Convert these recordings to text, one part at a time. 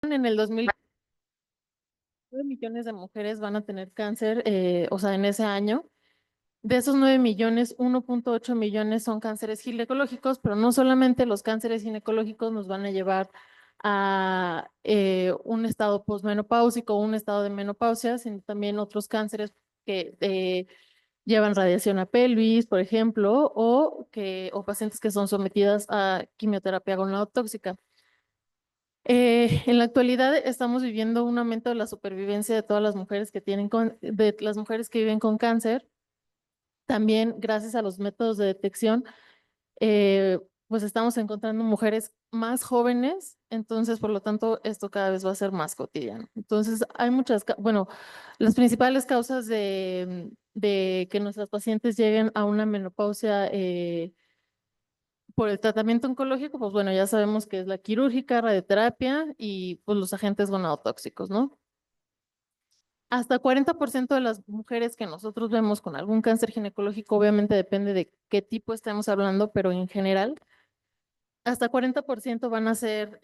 En el 2000, 9 millones de mujeres van a tener cáncer, o sea, en ese año. De esos 9 millones, 1.8 millones son cánceres ginecológicos, pero no solamente los cánceres ginecológicos nos van a llevar a un estado posmenopáusico o un estado de menopausia, sino también otros cánceres que llevan radiación a pelvis, por ejemplo, o pacientes que son sometidas a quimioterapia gonotóxica. En la actualidad estamos viviendo un aumento de la supervivencia de todas las mujeres de las mujeres que viven con cáncer. También gracias a los métodos de detección, eh, pues estamos encontrando mujeres más jóvenes, entonces por lo tanto esto cada vez va a ser más cotidiano. Entonces hay bueno, las principales causas de que nuestras pacientes lleguen a una menopausia por el tratamiento oncológico, pues bueno, ya sabemos que es la quirúrgica, radioterapia y pues los agentes gonadotóxicos, ¿no? Hasta 40% de las mujeres que nosotros vemos con algún cáncer ginecológico, obviamente depende de qué tipo estemos hablando, pero en general, hasta 40% van a ser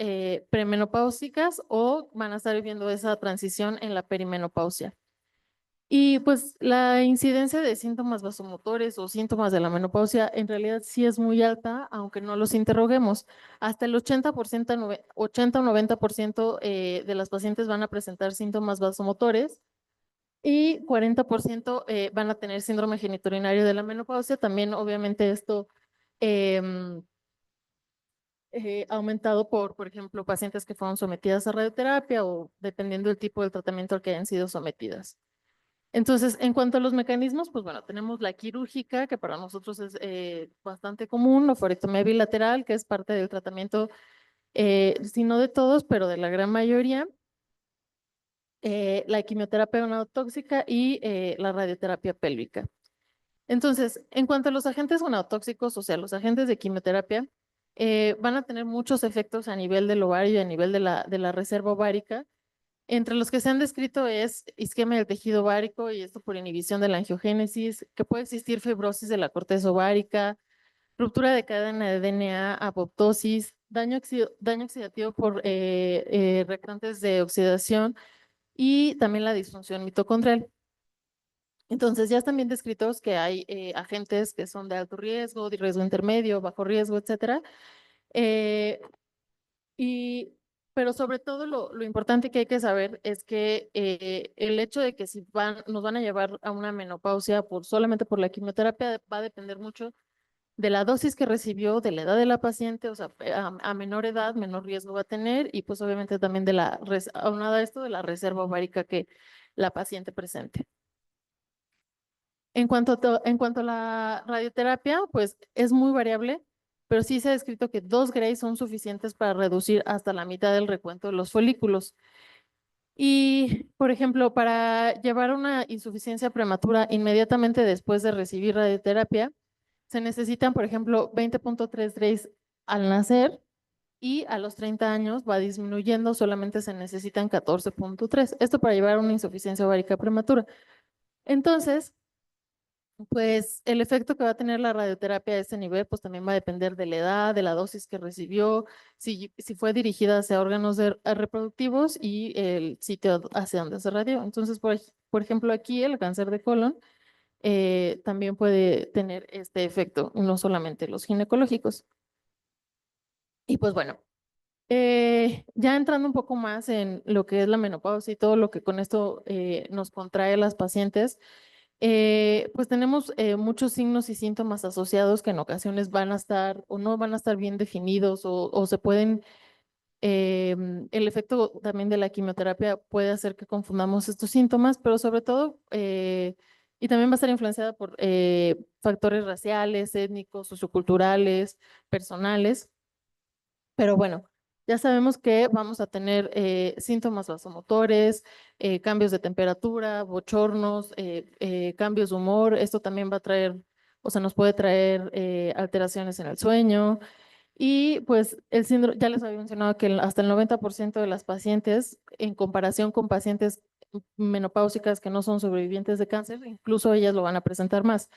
premenopáusicas o van a estar viviendo esa transición en la perimenopausia. Y pues la incidencia de síntomas vasomotores o síntomas de la menopausia en realidad sí es muy alta, aunque no los interroguemos. Hasta el 80%, 80 o 90% de las pacientes van a presentar síntomas vasomotores y 40% van a tener síndrome genitourinario de la menopausia. También obviamente esto em, aumentado por ejemplo, pacientes que fueron sometidas a radioterapia o dependiendo del tipo del tratamiento al que hayan sido sometidas. Entonces, en cuanto a los mecanismos, pues bueno, tenemos la quirúrgica, que para nosotros es bastante común, la oforectomía bilateral, que es parte del tratamiento, si no de todos, pero de la gran mayoría, la quimioterapia gonadotóxica y la radioterapia pélvica. Entonces, en cuanto a los agentes gonadotóxicos, o sea, los agentes de quimioterapia, van a tener muchos efectos a nivel del ovario y a nivel de la reserva ovárica. Entre los que se han descrito es isquemia del tejido ovárico y esto por inhibición de la angiogénesis, que puede existir fibrosis de la corteza ovárica, ruptura de cadena de DNA, apoptosis, daño oxidativo por reactantes de oxidación y también la disfunción mitocondrial. Entonces, ya están bien descritos que hay agentes que son de alto riesgo, de riesgo intermedio, bajo riesgo, etcétera. Eh, y, pero sobre todo lo importante que hay que saber es que el hecho de que si nos van a llevar a una menopausia solamente por la quimioterapia va a depender mucho de la dosis que recibió, de la edad de la paciente, o sea, a menor edad, menor riesgo va a tener y pues obviamente también aunado a esto, de la reserva ovárica que la paciente presente. En cuanto a la radioterapia, pues es muy variable, pero sí se ha descrito que 2 Gray son suficientes para reducir hasta la mitad del recuento de los folículos. Y, por ejemplo, para llevar una insuficiencia prematura inmediatamente después de recibir radioterapia, se necesitan, por ejemplo, 20.3 Grays al nacer y a los 30 años va disminuyendo, solamente se necesitan 14.3. Esto para llevar una insuficiencia ovárica prematura. Entonces, pues el efecto que va a tener la radioterapia a ese nivel, pues también va a depender de la edad, de la dosis que recibió, si fue dirigida hacia órganos reproductivos y el sitio hacia donde se radió. Entonces, por ejemplo, aquí el cáncer de colon también puede tener este efecto, no solamente los ginecológicos. Y pues bueno, ya entrando un poco más en lo que es la menopausia y todo lo que con esto nos contrae las pacientes, pues tenemos muchos signos y síntomas asociados que en ocasiones van a estar o no van a estar bien definidos o se pueden, el efecto también de la quimioterapia puede hacer que confundamos estos síntomas, pero sobre todo, y también va a estar influenciada por factores raciales, étnicos, socioculturales, personales. Pero bueno, ya sabemos que vamos a tener síntomas vasomotores, cambios de temperatura, bochornos, cambios de humor. Esto también va a traer, o sea, nos puede traer alteraciones en el sueño. Y pues el síndrome, ya les había mencionado que hasta el 90% de las pacientes, en comparación con pacientes menopáusicas que no son sobrevivientes de cáncer, incluso ellas lo van a presentar más.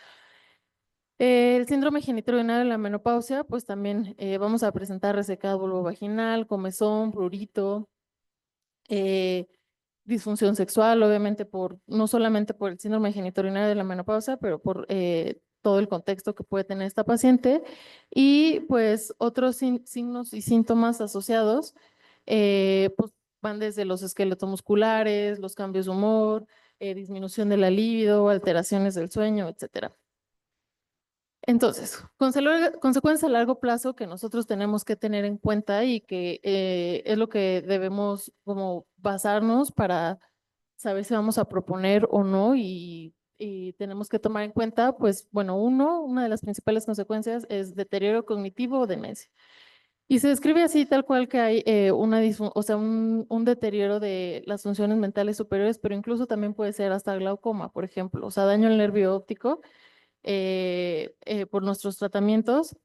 El síndrome genitourinario de la menopausia, pues también vamos a presentar resecado vulvovaginal, comezón, prurito, eh, disfunción sexual, obviamente no solamente por el síndrome genitourinario de la menopausia, pero por todo el contexto que puede tener esta paciente y pues otros signos y síntomas asociados, pues van desde los esqueletos musculares, los cambios de humor, disminución de la libido, alteraciones del sueño, etcétera. Entonces, consecuencias a largo plazo que nosotros tenemos que tener en cuenta y que es lo que debemos como basarnos para saber si vamos a proponer o no y tenemos que tomar en cuenta, pues bueno, una de las principales consecuencias es deterioro cognitivo o demencia. Y se describe así tal cual que hay o sea, un deterioro de las funciones mentales superiores, pero incluso también puede ser hasta glaucoma, por ejemplo, o sea, daño al nervio óptico por nuestros tratamientos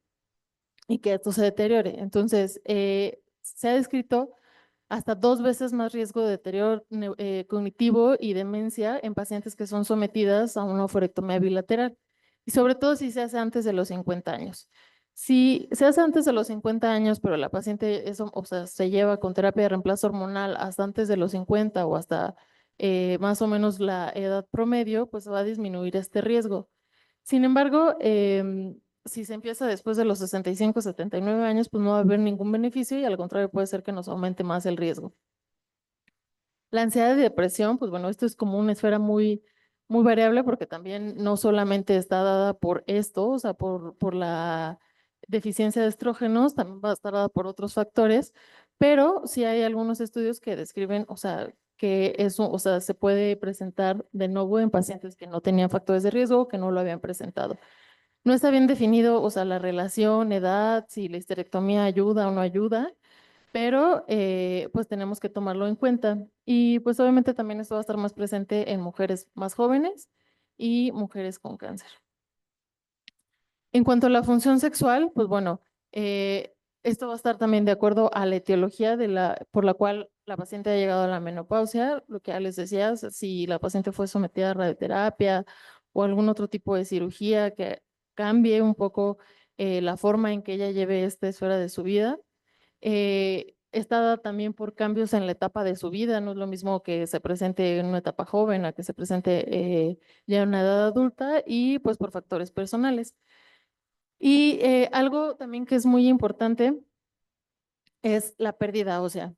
y que esto se deteriore. Entonces, se ha descrito hasta 2 veces más riesgo de deterioro cognitivo y demencia en pacientes que son sometidas a una oforectomía bilateral, y sobre todo si se hace antes de los 50 años. Si se hace antes de los 50 años, pero la paciente o sea, se lleva con terapia de reemplazo hormonal hasta antes de los 50 o hasta más o menos la edad promedio, pues va a disminuir este riesgo. Sin embargo, si se empieza después de los 65, 79 años, pues no va a haber ningún beneficio y al contrario puede ser que nos aumente más el riesgo. La ansiedad y depresión, pues bueno, esto es como una esfera muy variable porque también no solamente está dada por esto, o sea, por la deficiencia de estrógenos, también va a estar dada por otros factores, pero sí hay algunos estudios que describen, o sea, que eso, o sea, se puede presentar de nuevo en pacientes que no tenían factores de riesgo o que no lo habían presentado. No está bien definido, o sea, la relación, edad, si la histerectomía ayuda o no ayuda, pero pues tenemos que tomarlo en cuenta. Y pues obviamente también esto va a estar más presente en mujeres más jóvenes y mujeres con cáncer. En cuanto a la función sexual, pues bueno, esto va a estar también de acuerdo a la etiología por la cual la paciente ha llegado a la menopausia, lo que ya les decía, o sea, si la paciente fue sometida a radioterapia o algún otro tipo de cirugía que cambie un poco la forma en que ella lleve esta esfera de su vida. Está dada también por cambios en la etapa de su vida, no es lo mismo que se presente en una etapa joven a que se presente ya en una edad adulta y pues por factores personales. Y algo también que es muy importante es la pérdida ósea.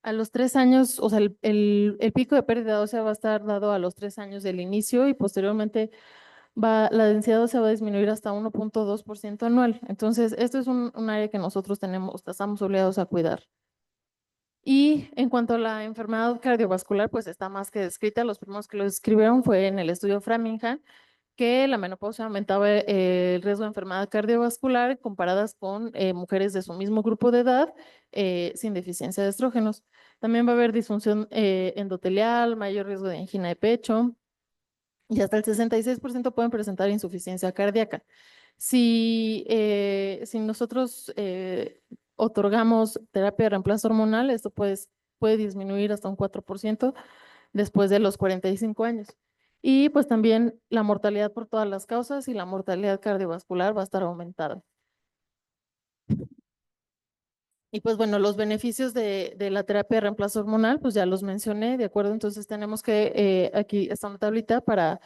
A los 3 años, o sea, el pico de pérdida ósea va a estar dado a los 3 años del inicio y posteriormente la densidad ósea va a disminuir hasta 1.2% anual. Entonces, esto es un área que nosotros estamos obligados a cuidar. Y en cuanto a la enfermedad cardiovascular, pues está más que descrita. Los primeros que lo describieron fue en el estudio Framingham, que la menopausia aumentaba el riesgo de enfermedad cardiovascular comparadas con mujeres de su mismo grupo de edad sin deficiencia de estrógenos. También va a haber disfunción endotelial, mayor riesgo de angina de pecho y hasta el 66% pueden presentar insuficiencia cardíaca. Si nosotros otorgamos terapia de reemplazo hormonal, esto puede disminuir hasta un 4% después de los 45 años. Y pues también la mortalidad por todas las causas y la mortalidad cardiovascular va a estar aumentada. Y pues bueno, los beneficios de la terapia de reemplazo hormonal, pues ya los mencioné, ¿de acuerdo? Entonces tenemos que, aquí está una tablita para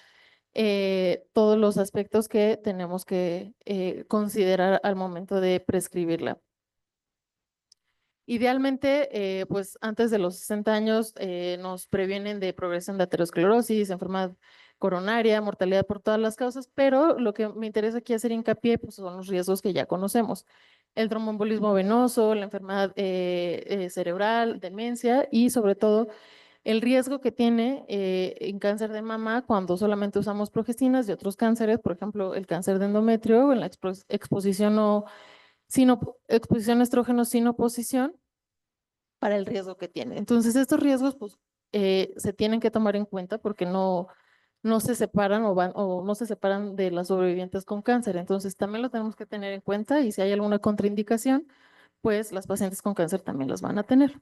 todos los aspectos que tenemos que considerar al momento de prescribirla. Idealmente, pues antes de los 60 años nos previenen de progresión de aterosclerosis, enfermedad coronaria, mortalidad por todas las causas, pero lo que me interesa aquí hacer hincapié pues, son los riesgos que ya conocemos. El tromboembolismo venoso, la enfermedad cerebral, demencia y sobre todo el riesgo que tiene en cáncer de mama cuando solamente usamos progestinas y otros cánceres, por ejemplo, el cáncer de endometrio o en la exposición o exposición a estrógenos sin oposición para el riesgo que tiene. Entonces, estos riesgos pues, se tienen que tomar en cuenta porque no se separan o no se separan de las sobrevivientes con cáncer. Entonces, también lo tenemos que tener en cuenta y si hay alguna contraindicación, pues las pacientes con cáncer también las van a tener.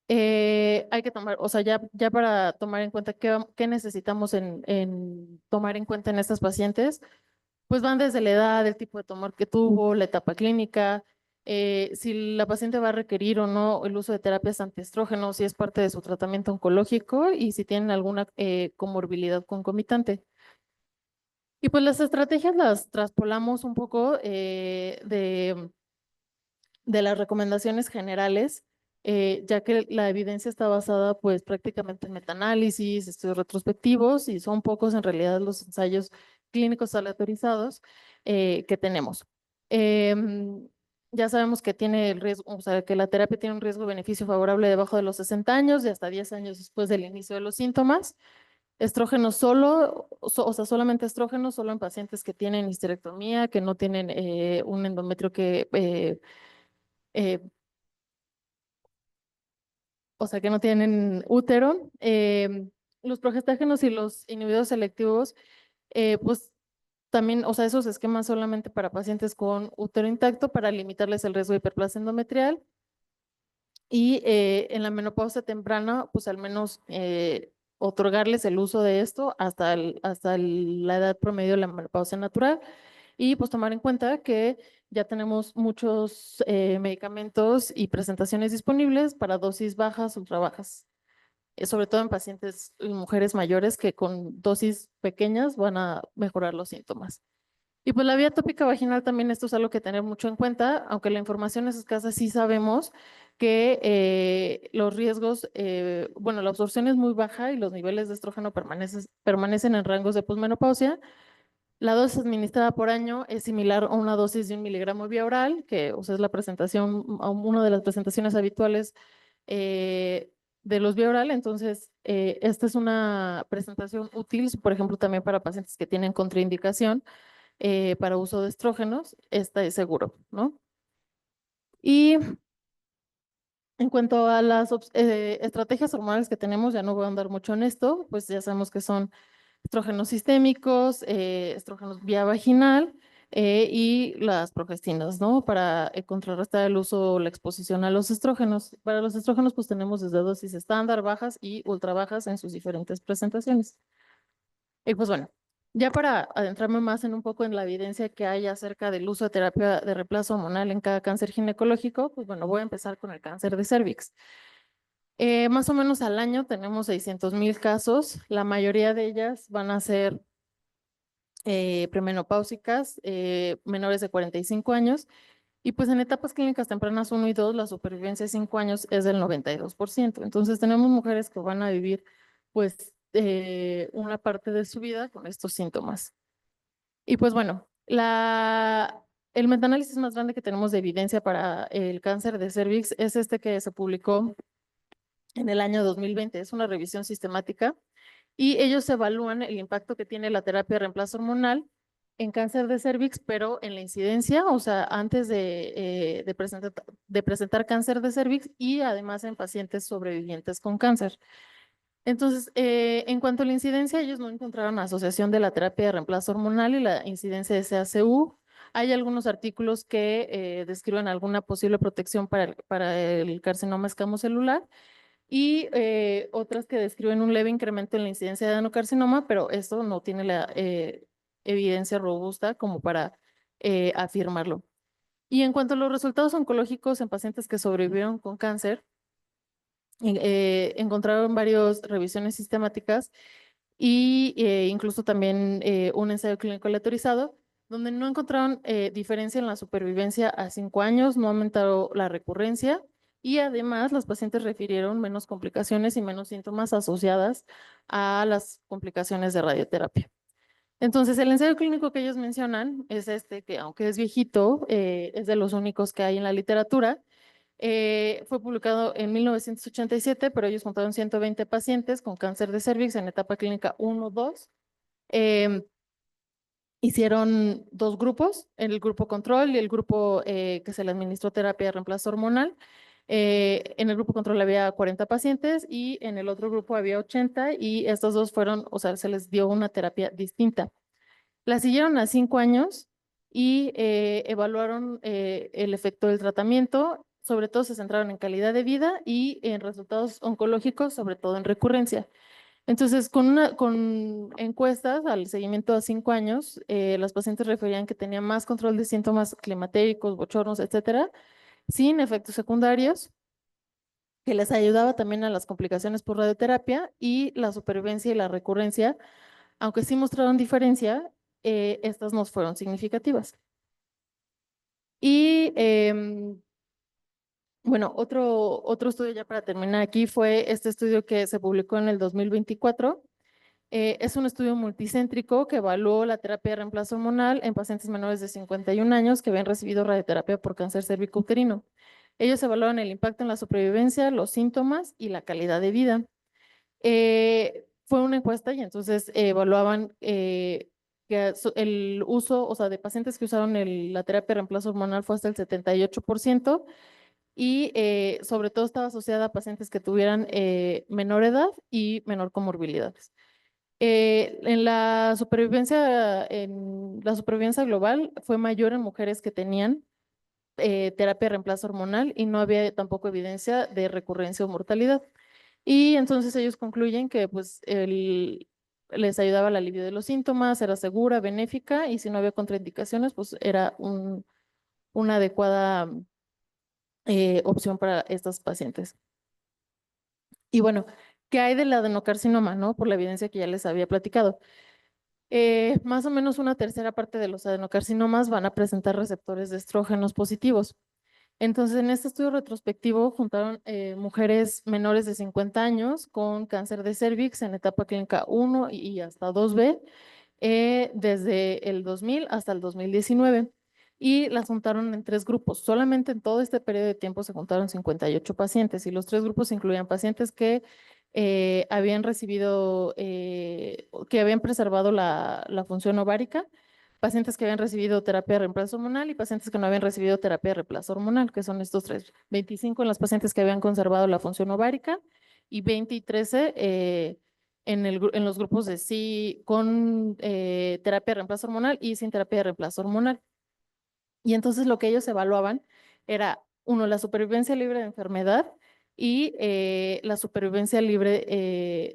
Hay que tomar, o sea, ya para tomar en cuenta qué necesitamos en tomar en cuenta en estas pacientes, pues van desde la edad, el tipo de tumor que tuvo, la etapa clínica, si la paciente va a requerir o no el uso de terapias antiestrógenos, si es parte de su tratamiento oncológico y si tienen alguna comorbilidad concomitante. Y pues las estrategias las traspolamos un poco de las recomendaciones generales, ya que la evidencia está basada pues prácticamente en metaanálisis, estudios retrospectivos y son pocos en realidad los ensayos clínicos aleatorizados que tenemos. Em, ya sabemos que tiene el riesgo, o sea, que la terapia tiene un riesgo-beneficio favorable debajo de los 60 años y hasta 10 años después del inicio de los síntomas. Estrógeno solo, o sea, solamente estrógeno, solo en pacientes que tienen histerectomía, que no tienen un endometrio eh, o sea, que no tienen útero. Los progestágenos y los inhibidores selectivos, pues también, o sea, esos esquemas solamente para pacientes con útero intacto para limitarles el riesgo de hiperplasia endometrial. Y en la menopausia temprana, pues al menos otorgarles el uso de esto hasta la edad promedio de la menopausia natural. Y pues tomar en cuenta que ya tenemos muchos medicamentos y presentaciones disponibles para dosis bajas, ultra bajas, sobre todo en pacientes y mujeres mayores que con dosis pequeñas van a mejorar los síntomas. Y pues la vía tópica vaginal también esto es algo que tener mucho en cuenta, aunque la información es escasa, sí sabemos que los riesgos, bueno, la absorción es muy baja y los niveles de estrógeno permanecen en rangos de posmenopausia. La dosis administrada por año es similar a una dosis de 1 miligramo vía oral, que o sea, es la presentación, una de las presentaciones habituales eh, de los vía oral. Entonces, esta es una presentación útil, por ejemplo, también para pacientes que tienen contraindicación para uso de estrógenos, esta es seguro, ¿no? Y en cuanto a las estrategias hormonales que tenemos, ya no voy a andar mucho en esto, pues ya sabemos que son estrógenos sistémicos, estrógenos vía vaginal y las progestinas, ¿no? Para contrarrestar el uso o la exposición a los estrógenos. Para los estrógenos, pues tenemos desde dosis estándar, bajas y ultra bajas en sus diferentes presentaciones. Y pues bueno, ya para adentrarme más en un poco en la evidencia que hay acerca del uso de terapia de reemplazo hormonal en cada cáncer ginecológico, pues bueno, voy a empezar con el cáncer de cervix. Más o menos al año tenemos 600,000 casos, la mayoría de ellas van a ser premenopáusicas, menores de 45 años, y pues en etapas clínicas tempranas 1 y 2, la supervivencia de 5 años es del 92%. Entonces tenemos mujeres que van a vivir pues una parte de su vida con estos síntomas. Y pues bueno, el metaanálisis más grande que tenemos de evidencia para el cáncer de cervix es este que se publicó en el año 2020. Es una revisión sistemática y ellos evalúan el impacto que tiene la terapia de reemplazo hormonal en cáncer de cervix, pero en la incidencia, o sea, antes de presentar cáncer de cervix y además en pacientes sobrevivientes con cáncer. Entonces, en cuanto a la incidencia, ellos no encontraron asociación de la terapia de reemplazo hormonal y la incidencia de CACU. Hay algunos artículos que describen alguna posible protección para el carcinoma escamocelular y otras que describen un leve incremento en la incidencia de adenocarcinoma, pero esto no tiene la evidencia robusta como para afirmarlo. Y en cuanto a los resultados oncológicos en pacientes que sobrevivieron con cáncer, encontraron varias revisiones sistemáticas y incluso también un ensayo clínico aleatorizado, donde no encontraron diferencia en la supervivencia a 5 años, no aumentaron la recurrencia y además las pacientes refirieron menos complicaciones y menos síntomas asociadas a las complicaciones de radioterapia. Entonces, el ensayo clínico que ellos mencionan es este, que aunque es viejito, es de los únicos que hay en la literatura. Fue publicado en 1987, pero ellos contaron 120 pacientes con cáncer de cervix en etapa clínica 1-2. Em, Hicieron dos grupos, el grupo control y el grupo que se le administró terapia de reemplazo hormonal. En el grupo control había 40 pacientes y en el otro grupo había 80 y estos dos fueron, o sea, se les dio una terapia distinta. La siguieron a 5 años y evaluaron el efecto del tratamiento. Sobre todo se centraron en calidad de vida y en resultados oncológicos, sobre todo en recurrencia. Entonces, con encuestas al seguimiento a 5 años, las pacientes referían que tenían más control de síntomas climatéricos, bochornos, etcétera, sin efectos secundarios, que les ayudaba también a las complicaciones por radioterapia y la supervivencia y la recurrencia, aunque sí mostraron diferencia, estas no fueron significativas. Y bueno, otro estudio ya para terminar aquí fue este estudio que se publicó en el 2024. Es un estudio multicéntrico que evaluó la terapia de reemplazo hormonal en pacientes menores de 51 años que habían recibido radioterapia por cáncer cervicouterino. Ellos evaluaron el impacto en la supervivencia, los síntomas y la calidad de vida. Fue una encuesta y entonces evaluaban el uso, o sea, de pacientes que usaron la terapia de reemplazo hormonal fue hasta el 78% y sobre todo estaba asociada a pacientes que tuvieran menor edad y menor comorbilidades. En la supervivencia global fue mayor en mujeres que tenían terapia de reemplazo hormonal y no había tampoco evidencia de recurrencia o mortalidad. Y entonces ellos concluyen que pues les ayudaba al alivio de los síntomas, era segura, benéfica y si no había contraindicaciones, pues era una adecuada opción para estas pacientes. Y bueno, ¿qué hay del adenocarcinoma, no? Por la evidencia que ya les había platicado. Más o menos una tercera parte de los adenocarcinomas van a presentar receptores de estrógenos positivos. Entonces, en este estudio retrospectivo juntaron mujeres menores de 50 años con cáncer de cervix en etapa clínica 1 y hasta 2B desde el 2000 hasta el 2019 y las juntaron en 3 grupos. Solamente en todo este periodo de tiempo se juntaron 58 pacientes y los 3 grupos incluían pacientes que habían recibido, que habían preservado la función ovárica, pacientes que habían recibido terapia de reemplazo hormonal y pacientes que no habían recibido terapia de reemplazo hormonal, que son estos tres. 25 en las pacientes que habían conservado la función ovárica y 20 y 13 en los grupos de sí con terapia de reemplazo hormonal y sin terapia de reemplazo hormonal. Y entonces lo que ellos evaluaban era, uno, la supervivencia libre de enfermedad y la supervivencia libre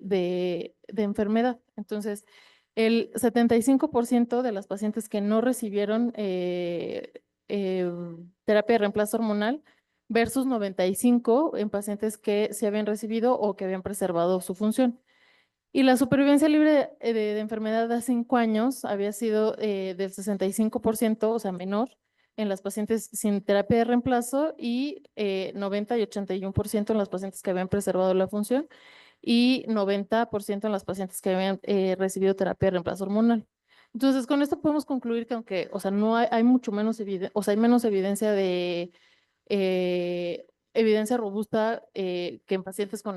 de enfermedad. Entonces, el 75% de las pacientes que no recibieron eh, terapia de reemplazo hormonal versus 95 en pacientes que se habían recibido o que habían preservado su función. Y la supervivencia libre de enfermedad a 5 años había sido del 65%, o sea, menor, en las pacientes sin terapia de reemplazo y 90 y 81% en las pacientes que habían preservado la función y 90% en las pacientes que habían recibido terapia de reemplazo hormonal. Entonces, con esto podemos concluir que aunque, o sea, no hay mucho menos evidencia, o sea, hay menos evidencia de evidencia robusta que en pacientes con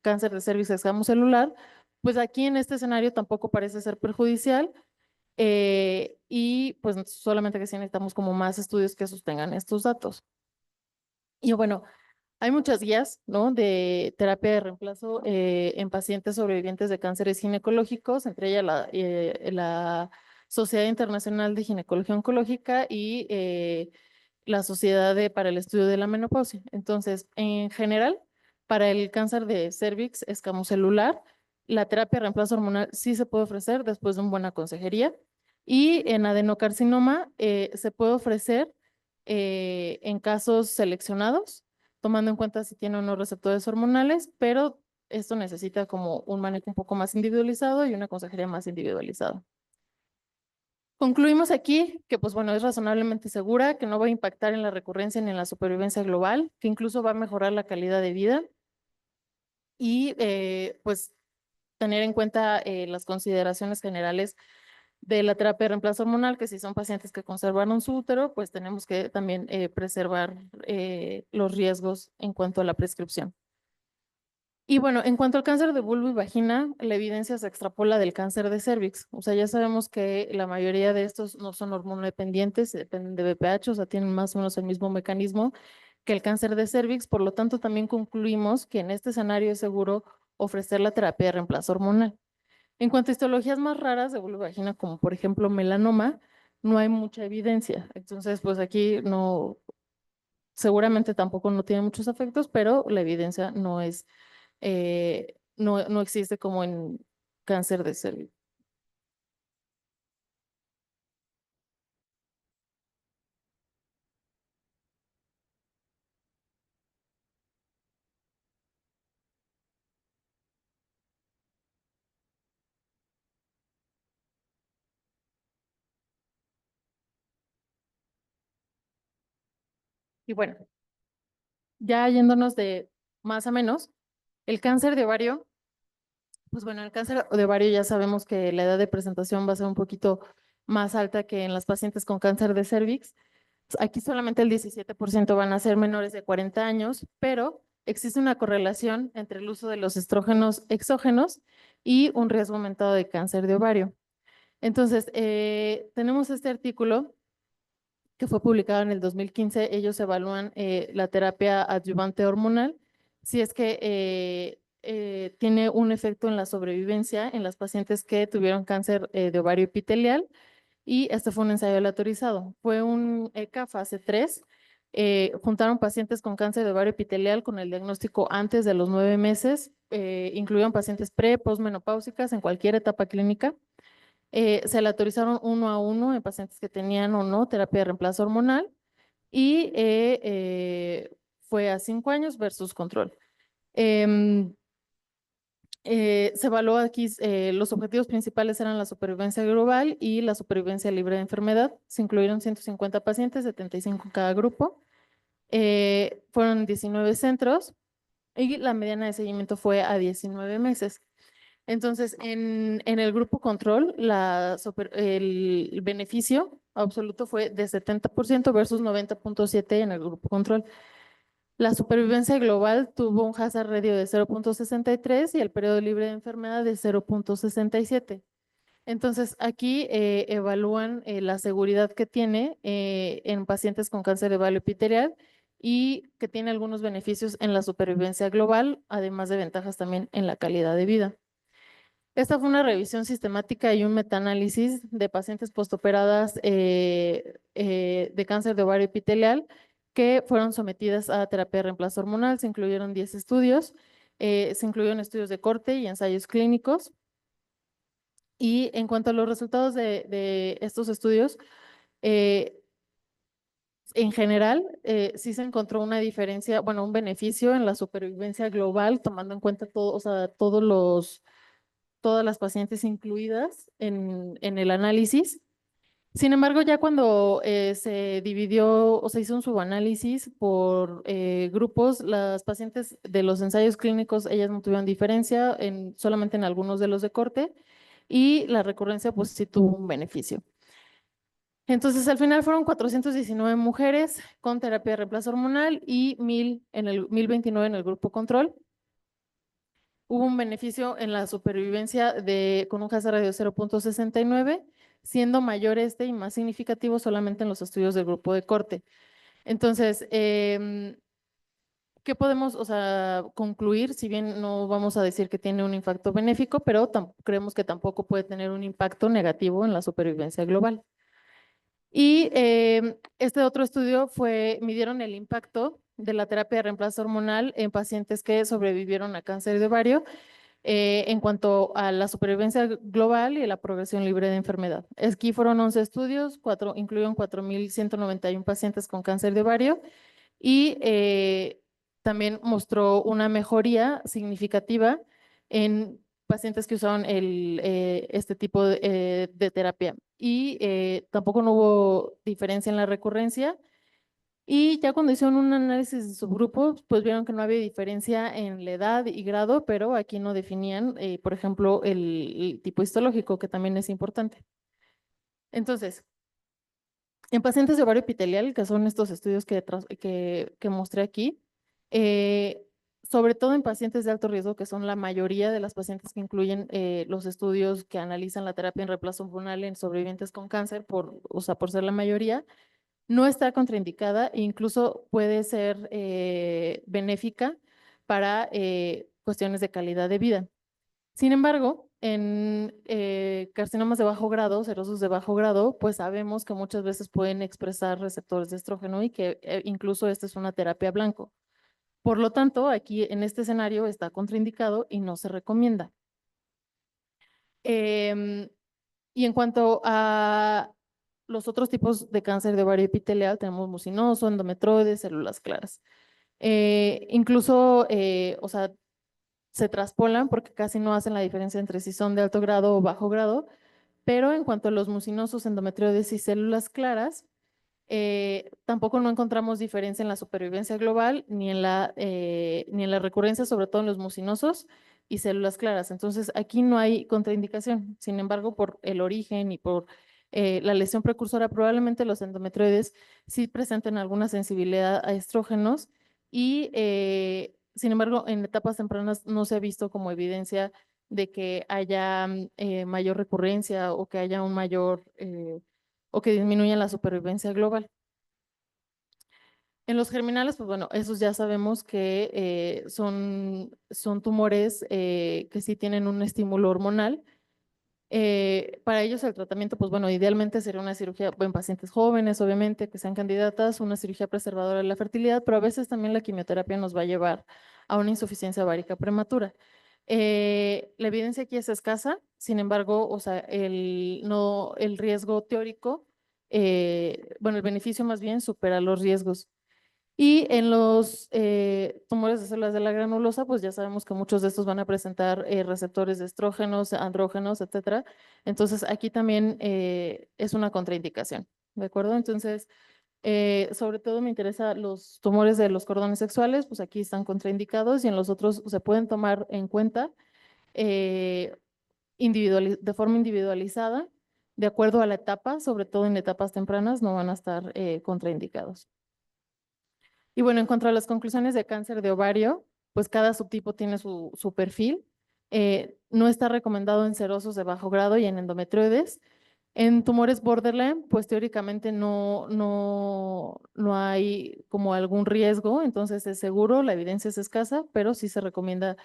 cáncer de cervix celular, pues aquí en este escenario tampoco parece ser perjudicial y pues solamente que sí necesitamos como más estudios que sostengan estos datos. Y bueno, hay muchas guías, ¿no? De terapia de reemplazo en pacientes sobrevivientes de cánceres ginecológicos, entre ellas la Sociedad Internacional de Ginecología Oncológica y la para el Estudio de la Menopausia. Entonces, en general, para el cáncer de cervix escamocelular, la terapia de reemplazo hormonal sí se puede ofrecer después de una buena consejería. Y en adenocarcinoma se puede ofrecer en casos seleccionados, tomando en cuenta si tiene o no receptores hormonales, pero esto necesita como un manejo un poco más individualizado y una consejería más individualizada. Concluimos aquí que, pues bueno, es razonablemente segura, que no va a impactar en la recurrencia ni en la supervivencia global, que incluso va a mejorar la calidad de vida y pues tener en cuenta las consideraciones generales de la terapia de reemplazo hormonal, que si son pacientes que conservaron su útero, pues tenemos que también preservar los riesgos en cuanto a la prescripción. Y bueno, en cuanto al cáncer de vulva y vagina, la evidencia se extrapola del cáncer de cervix. O sea, ya sabemos que la mayoría de estos no son hormonodependientes, dependen de BPH, o sea, tienen más o menos el mismo mecanismo que el cáncer de cervix. Por lo tanto, también concluimos que en este escenario es seguro ofrecer la terapia de reemplazo hormonal. En cuanto a histologías más raras de vulva y vagina, como por ejemplo melanoma, no hay mucha evidencia. Entonces, pues aquí no, seguramente tampoco no tiene muchos efectos, pero la evidencia no es no existe como en cáncer de cervix. Y bueno, ya yéndonos de más a menos, el cáncer de ovario, pues bueno, el cáncer de ovario ya sabemos que la edad de presentación va a ser un poquito más alta que en las pacientes con cáncer de cervix. Aquí solamente el 17% van a ser menores de 40 años, pero existe una correlación entre el uso de los estrógenos exógenos y un riesgo aumentado de cáncer de ovario. Entonces, tenemos este artículo que fue publicado en el 2015. Ellos evalúan la terapia adyuvante hormonal, si es que tiene un efecto en la sobrevivencia en las pacientes que tuvieron cáncer de ovario epitelial, y este fue un ensayo aleatorizado. Fue un ECA fase 3. Juntaron pacientes con cáncer de ovario epitelial con el diagnóstico antes de los 9 meses. Incluyeron pacientes pre, postmenopáusicas en cualquier etapa clínica. Se aleatorizaron uno a uno en pacientes que tenían o no terapia de reemplazo hormonal, y fue a 5 años versus control. Em, Se evaluó aquí, los objetivos principales eran la supervivencia global y la supervivencia libre de enfermedad. Se incluyeron 150 pacientes, 75 en cada grupo. Fueron 19 centros y la mediana de seguimiento fue a 19 meses. Entonces, en el grupo control, el beneficio absoluto fue de 70% versus 90.7% en el grupo control. La supervivencia global tuvo un hazard ratio de 0.63 y el periodo libre de enfermedad de 0.67. Entonces, aquí evalúan la seguridad que tiene en pacientes con cáncer de ovario epitelial, y que tiene algunos beneficios en la supervivencia global, además de ventajas también en la calidad de vida. Esta fue una revisión sistemática y un metaanálisis de pacientes postoperadas de cáncer de ovario epitelial que fueron sometidas a terapia de reemplazo hormonal. Se incluyeron 10 estudios, se incluyeron estudios de corte y ensayos clínicos. Y en cuanto a los resultados de estos estudios, eh, en general, sí se encontró una diferencia, bueno, un beneficio en la supervivencia global, tomando en cuenta todo, o sea, todas las pacientes incluidas en el análisis. Sin embargo, ya cuando se dividió o se hizo un subanálisis por grupos, las pacientes de los ensayos clínicos, ellas no tuvieron diferencia, solamente en algunos de los de corte, y la recurrencia pues sí tuvo un beneficio. Entonces, al final fueron 419 mujeres con terapia de reemplazo hormonal y 1029 en el grupo control. Hubo un beneficio en la supervivencia con un hazard ratio de 0.69, siendo mayor y más significativo solamente en los estudios del grupo de corte. Entonces, ¿qué podemos, o sea, concluir? Si bien no vamos a decir que tiene un impacto benéfico, pero creemos que tampoco puede tener un impacto negativo en la supervivencia global. Y este otro estudio midieron el impacto de la terapia de reemplazo hormonal en pacientes que sobrevivieron a cáncer de ovario en cuanto a la supervivencia global y la progresión libre de enfermedad. Aquí fueron 11 estudios, incluyeron 4.191 pacientes con cáncer de ovario, y también mostró una mejoría significativa en pacientes que usaron este tipo de terapia. Y tampoco no hubo diferencia en la recurrencia. Y ya cuando hicieron un análisis de subgrupos, pues vieron que no había diferencia en la edad y grado, pero aquí no definían, por ejemplo, el tipo histológico, que también es importante. Entonces, en pacientes de ovario epitelial, que son estos estudios que mostré aquí, eh, sobre todo en pacientes de alto riesgo, que son la mayoría de las pacientes que incluyen los estudios que analizan la terapia en reemplazo hormonal en sobrevivientes con cáncer, o sea, por ser la mayoría, no está contraindicada e incluso puede ser benéfica para cuestiones de calidad de vida. Sin embargo, en carcinomas de bajo grado, serosos de bajo grado, pues sabemos que muchas veces pueden expresar receptores de estrógeno y que incluso esta es una terapia blanco. Por lo tanto, aquí en este escenario está contraindicado y no se recomienda. Em, y en cuanto a los otros tipos de cáncer de ovario epitelial, tenemos mucinoso, endometrioides, células claras. Incluso, o sea, se traspolan porque casi no hacen la diferencia entre si son de alto grado o bajo grado, pero en cuanto a los mucinosos, endometrioides y células claras, tampoco no encontramos diferencia en la supervivencia global ni en la recurrencia, sobre todo en los mucinosos y células claras. Entonces, aquí no hay contraindicación. Sin embargo, por el origen y por la lesión precursora, probablemente los endometrioides sí presenten alguna sensibilidad a estrógenos y, sin embargo, en etapas tempranas no se ha visto como evidencia de que haya mayor recurrencia o que haya un mayor o que disminuyan la supervivencia global. En los germinales, pues bueno, esos ya sabemos que son tumores que sí tienen un estímulo hormonal. Para ellos el tratamiento, pues bueno, idealmente sería una cirugía en pacientes jóvenes, obviamente, que sean candidatas, una cirugía preservadora de la fertilidad, pero a veces también la quimioterapia nos va a llevar a una insuficiencia ovárica prematura. La evidencia aquí es escasa, sin embargo, o sea, no, el riesgo teórico, bueno, el beneficio más bien supera los riesgos. Y en los tumores de células de la granulosa, pues ya sabemos que muchos de estos van a presentar receptores de estrógenos, andrógenos, etcétera. Entonces, aquí también es una contraindicación, ¿de acuerdo? Entonces, sobre todo me interesa los tumores de los cordones sexuales, pues aquí están contraindicados y en los otros se pueden tomar en cuenta eh, de forma individualizada, de acuerdo a la etapa, sobre todo en etapas tempranas, no van a estar contraindicados. Y bueno, en cuanto a las conclusiones de cáncer de ovario, pues cada subtipo tiene su perfil. No está recomendado en serosos de bajo grado y en endometrioides. En tumores borderline, pues teóricamente no hay como algún riesgo, entonces es seguro, la evidencia es escasa, pero sí se recomienda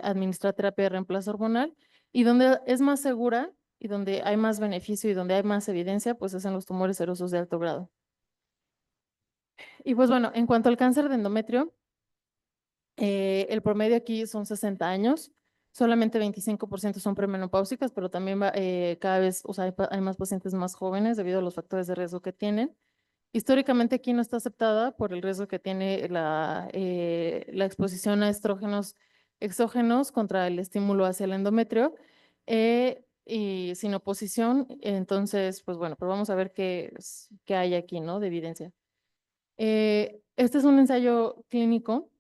administrar terapia de reemplazo hormonal. Y donde es más segura y donde hay más beneficio y donde hay más evidencia, pues es en los tumores serosos de alto grado. Y pues bueno, en cuanto al cáncer de endometrio, el promedio aquí son 60 años, solamente 25% son premenopáusicas, pero también cada vez, o sea, hay más pacientes más jóvenes debido a los factores de riesgo que tienen. Históricamente aquí no está aceptada por el riesgo que tiene la exposición a estrógenos exógenos contra el estímulo hacia el endometrio y sin oposición. Entonces, pues bueno, pero vamos a ver qué hay aquí, ¿no? De evidencia. Este es un ensayo clínico,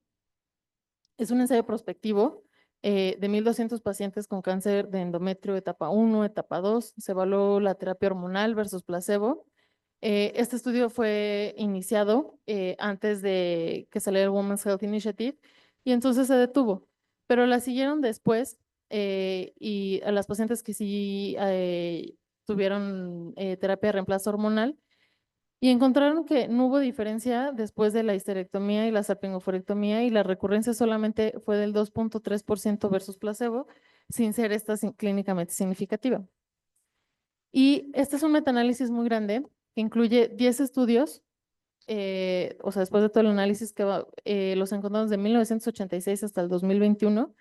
es un ensayo prospectivo de 1,200 pacientes con cáncer de endometrio etapa 1, etapa 2. Se evaluó la terapia hormonal versus placebo. Este estudio fue iniciado antes de que saliera el Women's Health Initiative y entonces se detuvo, pero la siguieron después y a las pacientes que sí tuvieron terapia de reemplazo hormonal y encontraron que no hubo diferencia después de la histerectomía y la salpingoforectomía y la recurrencia solamente fue del 2,3% versus placebo, sin ser esta clínicamente significativa. Y este es un metaanálisis muy grande que incluye 10 estudios, o sea, después de todo el análisis los encontramos de 1986 hasta el 2021,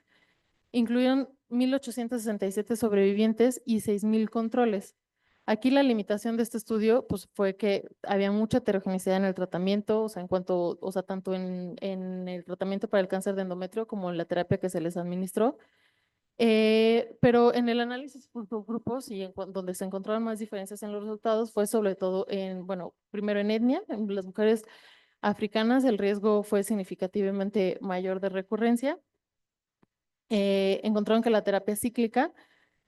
incluyeron 1,867 sobrevivientes y 6,000 controles. Aquí la limitación de este estudio pues, fue que había mucha heterogeneidad en el tratamiento, o sea, o sea, tanto en el tratamiento para el cáncer de endometrio como en la terapia que se les administró. Pero en el análisis por grupos y donde se encontraron más diferencias en los resultados fue sobre todo bueno, primero en etnia, en las mujeres africanas el riesgo fue significativamente mayor de recurrencia. Encontraron que la terapia cíclica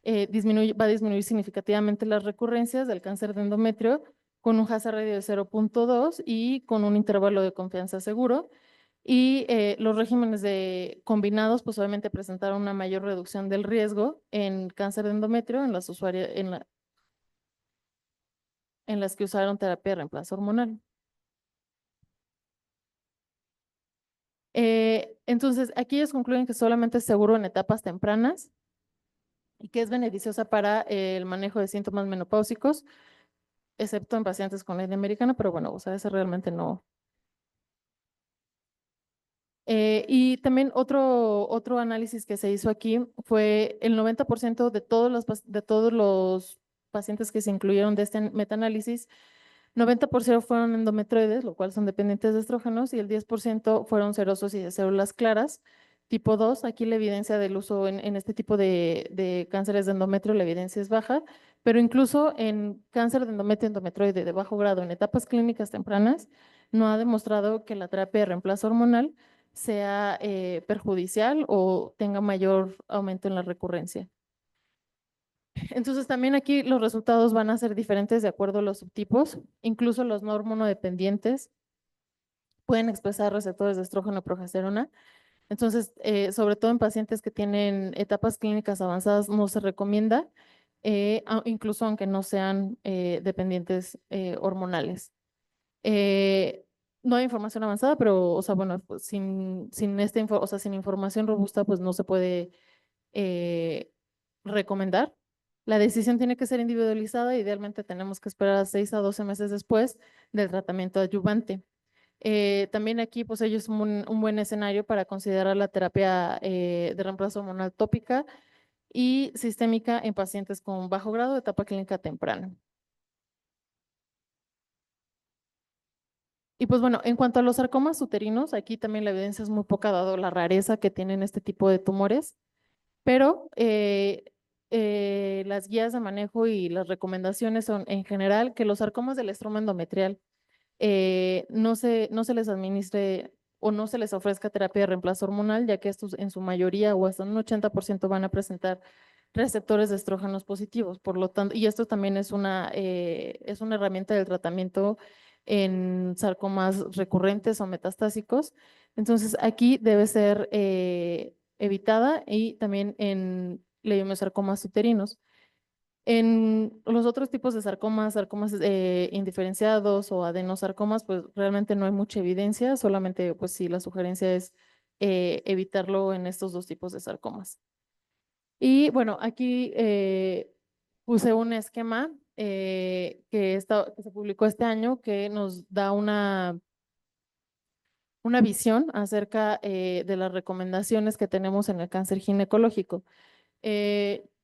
va a disminuir significativamente las recurrencias del cáncer de endometrio con un hazard ratio de 0,2 y con un intervalo de confianza seguro. Y los regímenes combinados, pues obviamente presentaron una mayor reducción del riesgo en cáncer de endometrio en las usuarias, en las que usaron terapia de reemplazo hormonal. Entonces, aquí ellos concluyen que solamente es seguro en etapas tempranas y que es beneficiosa para el manejo de síntomas menopáusicos, excepto en pacientes con etnia americana, pero bueno, o sea, ese realmente no, Y también otro análisis que se hizo aquí fue el 90% de todos los pacientes que se incluyeron de este metaanálisis, 90% fueron endometrioides, lo cual son dependientes de estrógenos, y el 10% fueron serosos y de células claras. Tipo 2, aquí la evidencia del uso en este tipo de cánceres de endometrio, la evidencia es baja, pero incluso en cáncer de endometrio endometrioide de bajo grado en etapas clínicas tempranas, no ha demostrado que la terapia de reemplazo hormonal sea perjudicial o tenga mayor aumento en la recurrencia. Entonces también aquí los resultados van a ser diferentes de acuerdo a los subtipos, incluso los no hormonodependientes pueden expresar receptores de estrógeno y progesterona. Entonces, sobre todo en pacientes que tienen etapas clínicas avanzadas, no se recomienda, incluso aunque no sean dependientes hormonales. Eh, no hay información avanzada, pero, o sea, bueno, pues, o sea, sin información robusta, pues no se puede eh, recomendar. La decisión tiene que ser individualizada, idealmente tenemos que esperar a 6 a 12 meses después del tratamiento adyuvante. También aquí, pues ello es un buen escenario para considerar la terapia de reemplazo hormonal tópica y sistémica en pacientes con bajo grado de etapa clínica temprana. Y pues bueno, en cuanto a los sarcomas uterinos, aquí también la evidencia es muy poca dado la rareza que tienen este tipo de tumores, pero las guías de manejo y las recomendaciones son en general que los sarcomas del estroma endometrial no se les administre o no se les ofrezca terapia de reemplazo hormonal, ya que estos en su mayoría o hasta un 80% van a presentar receptores de estrógenos positivos. Por lo tanto, y esto también es una herramienta del tratamiento en sarcomas recurrentes o metastásicos. Entonces, aquí debe ser evitada y también en leiomyosarcomas uterinos. En los otros tipos de sarcomas, sarcomas indiferenciados o adenosarcomas, pues realmente no hay mucha evidencia, solamente pues sí, la sugerencia es evitarlo en estos dos tipos de sarcomas. Y bueno, aquí puse un esquema que se publicó este año que nos da una visión acerca de las recomendaciones que tenemos en el cáncer ginecológico.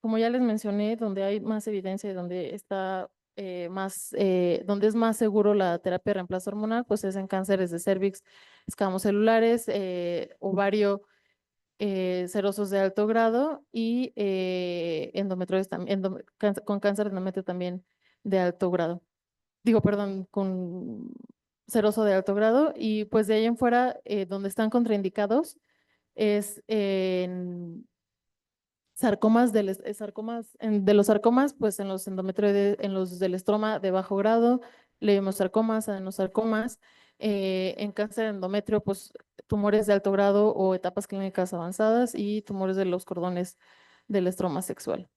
Como ya les mencioné, donde hay más evidencia y donde donde es más seguro la terapia de reemplazo hormonal, pues es en cánceres de cervix, escamos celulares, ovario, serosos de alto grado y endometrioides también, con cáncer de endometrio también de alto grado. Digo, perdón, con seroso de alto grado y pues de ahí en fuera, donde están contraindicados es en de los sarcomas, pues en los endometrioides, en los del estroma de bajo grado, leiomyosarcomas, adenosarcomas, en cáncer de endometrio, pues tumores de alto grado o etapas clínicas avanzadas y tumores de los cordones del estroma sexual.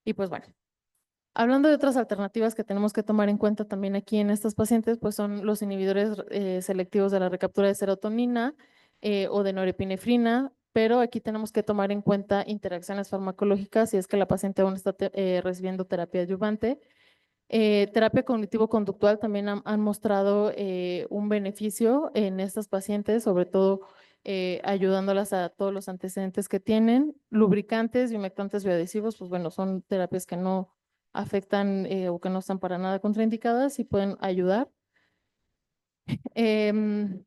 Y pues bueno, hablando de otras alternativas que tenemos que tomar en cuenta también aquí en estos pacientes, pues son los inhibidores selectivos de la recaptura de serotonina o de norepinefrina, pero aquí tenemos que tomar en cuenta interacciones farmacológicas si es que la paciente aún está recibiendo terapia adyuvante. Terapia cognitivo-conductual también han mostrado un beneficio en estas pacientes, sobre todo ayudándolas a todos los antecedentes que tienen. Lubricantes y humectantes bioadhesivos, pues bueno, son terapias que no afectan o que no están para nada contraindicadas y pueden ayudar. Em,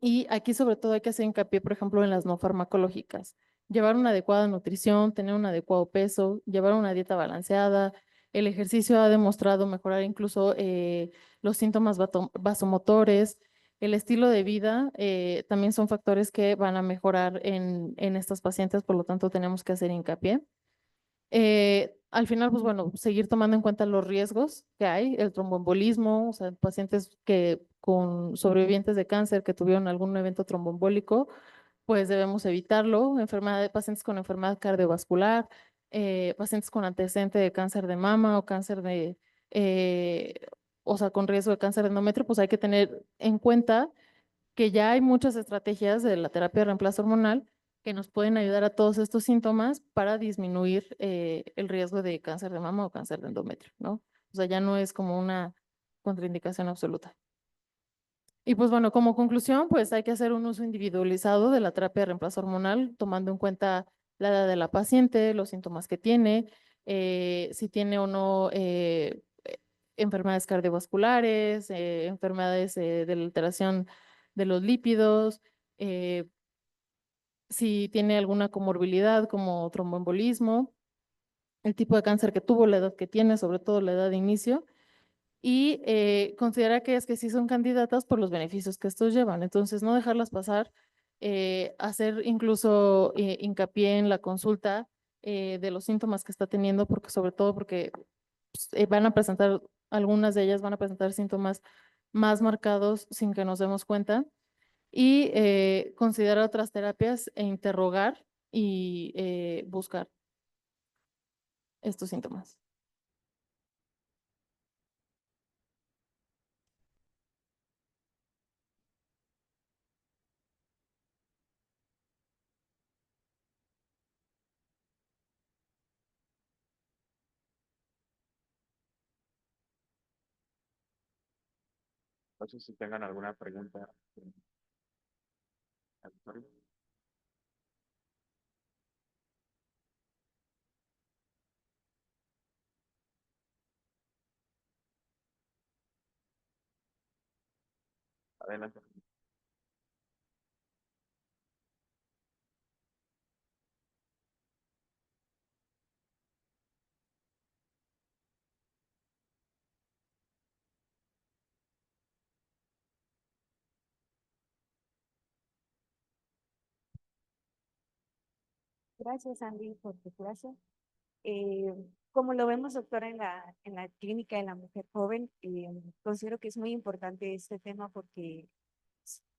y aquí sobre todo hay que hacer hincapié, por ejemplo, en las no farmacológicas. Llevar una adecuada nutrición, tener un adecuado peso, llevar una dieta balanceada. El ejercicio ha demostrado mejorar incluso los síntomas vasomotores. El estilo de vida también son factores que van a mejorar en estas pacientes, por lo tanto tenemos que hacer hincapié. Al final, pues bueno, seguir tomando en cuenta los riesgos que hay, el tromboembolismo, o sea, pacientes que con sobrevivientes de cáncer que tuvieron algún evento tromboembólico, pues debemos evitarlo, pacientes con enfermedad cardiovascular, pacientes con antecedente de cáncer de mama o eh, o sea, con riesgo de cáncer de endometrio, pues hay que tener en cuenta que ya hay muchas estrategias de la terapia de reemplazo hormonal que nos pueden ayudar a todos estos síntomas para disminuir el riesgo de cáncer de mama o cáncer de endometrio, ¿no? O sea, ya no es como una contraindicación absoluta. Y pues bueno, como conclusión, pues hay que hacer un uso individualizado de la terapia de reemplazo hormonal, tomando en cuenta la edad de la paciente, los síntomas que tiene, si tiene o no enfermedades cardiovasculares, enfermedades de la alteración de los lípidos, eh, si tiene alguna comorbilidad como tromboembolismo, el tipo de cáncer que tuvo, la edad que tiene, sobre todo la edad de inicio y considera que es que sí son candidatas por los beneficios que estos llevan. Entonces, no dejarlas pasar, hacer incluso hincapié en la consulta de los síntomas que está teniendo, porque sobre todo porque pues, van a presentar, algunas de ellas van a presentar síntomas más marcados sin que nos demos cuenta y considerar otras terapias e interrogar y buscar estos síntomas. No sé si tengan alguna pregunta. Adelante. Gracias, Andy, por tu clase. Eh, Como lo vemos, doctora, en la clínica de la mujer joven, considero que es muy importante este tema porque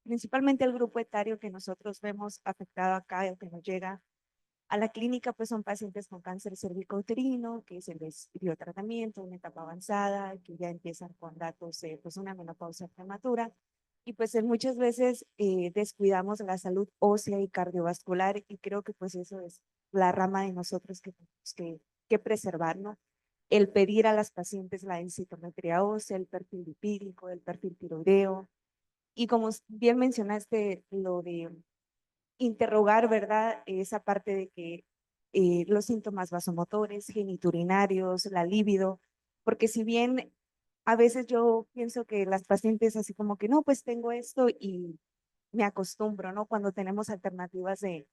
principalmente el grupo etario que nosotros vemos afectado acá o que nos llega a la clínica, pues son pacientes con cáncer cervicouterino, que se les dio tratamiento, una etapa avanzada, que ya empiezan con datos de pues una menopausia prematura. Y pues muchas veces descuidamos la salud ósea y cardiovascular y creo que pues eso es la rama de nosotros que tenemos que preservar, ¿no? El pedir a las pacientes la densitometría ósea, el perfil lipídico, el perfil tiroideo. Y como bien mencionaste, lo de interrogar, ¿verdad? Esa parte de que los síntomas vasomotores, geniturinarios, la libido, porque si bien a veces yo pienso que las pacientes así como que no, pues tengo esto y me acostumbro, ¿no? Cuando tenemos alternativas de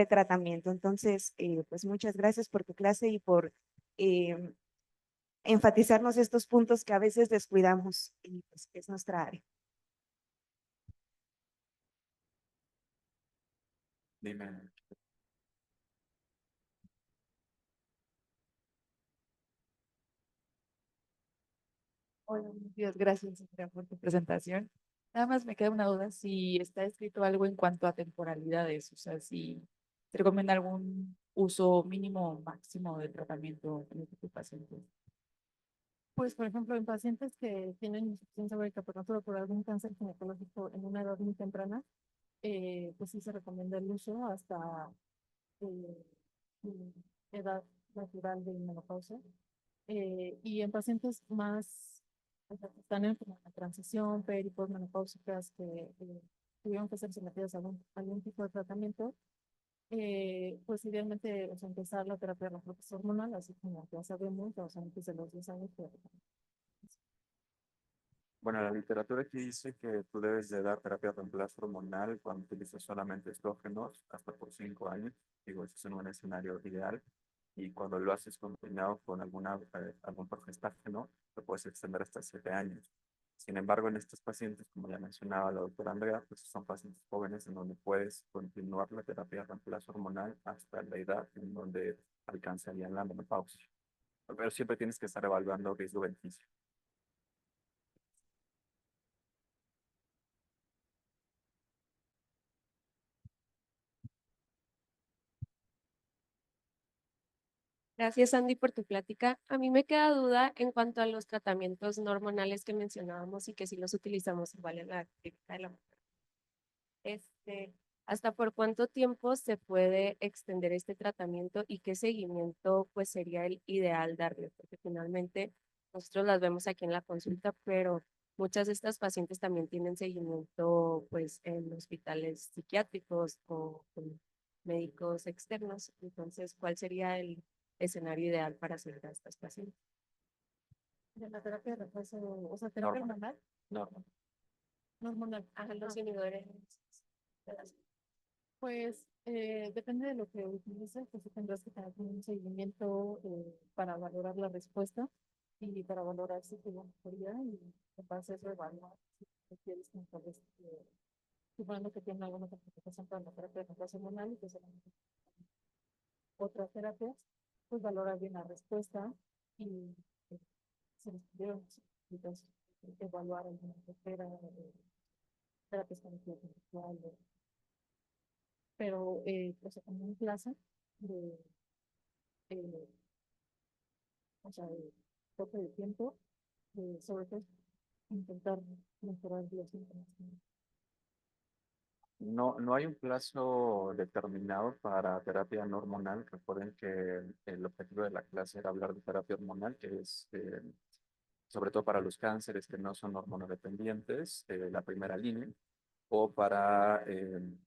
tratamiento. Entonces, pues muchas gracias por tu clase y por eh, enfatizarnos estos puntos que a veces descuidamos y pues que es nuestra área. Dime. Hola, buenos días. Gracias, Andrea, por tu presentación. Nada más me queda una duda si está escrito algo en cuanto a temporalidades, o sea, si se recomienda algún uso mínimo o máximo de tratamiento en este tipo de pacientes. Pues, por ejemplo, en pacientes que tienen insuficiencia ovárica prematuro por algún cáncer ginecológico en una edad muy temprana, pues sí se recomienda el uso hasta eh, edad natural de menopausia. Y en pacientes más, o sea, que están en como la transición per y posmenopáusicas que tuvieron que ser sometidas a algún tipo de tratamiento, pues idealmente o sea, empezar la terapia de reemplazo hormonal, así como ya sabemos, o sea, antes de los 10 años. Bueno, la literatura aquí dice que tú debes de dar terapia de reemplazo hormonal cuando utilizas solamente estrógenos hasta por 5 años. Digo, eso es en un escenario ideal. Y cuando lo haces combinado con algún progestágeno, lo puedes extender hasta 7 años. Sin embargo, en estos pacientes, como ya mencionaba la doctora Andrea, pues son pacientes jóvenes en donde puedes continuar la terapia de reemplazo hormonal hasta la edad en donde alcanzarían la menopausia. Pero siempre tienes que estar evaluando riesgo-beneficio. Gracias, Andy, por tu plática. A mí me queda duda en cuanto a los tratamientos no hormonales que mencionábamos y que sí los utilizamos igual en la clínica de la mujer. Este, ¿Hasta por cuánto tiempo se puede extender este tratamiento y qué seguimiento pues sería el ideal darle? Porque finalmente nosotros las vemos aquí en la consulta, pero muchas de estas pacientes también tienen seguimiento pues en hospitales psiquiátricos o con médicos externos. Entonces, ¿cuál sería el escenario ideal para hacer a estas pacientes? De la terapia de reemplazo, o sea, terapia Normal. hormonal, No, hormonal. A los Ah, inhibidores de las- pues depende de lo que utilices, pues sí tendrás que tener un seguimiento para valorar la respuesta y para valorar si tuvo mejoría y en base a eso evaluar si requieres mejores, suponiendo que tiene alguna complicación para la terapia de reemplazo hormonal y que se otras terapias, pues valorar bien la respuesta y eh, si les pudieron entonces, evaluar alguna terapia, terapias cognitivas intelectuales, pero o sea, como un plazo de, eh, o sea, de tope de tiempo, sobre todo intentar mejorar los síntomas. no hay un plazo determinado para terapia no hormonal. Recuerden que el objetivo de la clase era hablar de terapia hormonal, que es sobre todo para los cánceres que no son hormonodependientes, la primera línea, o para, en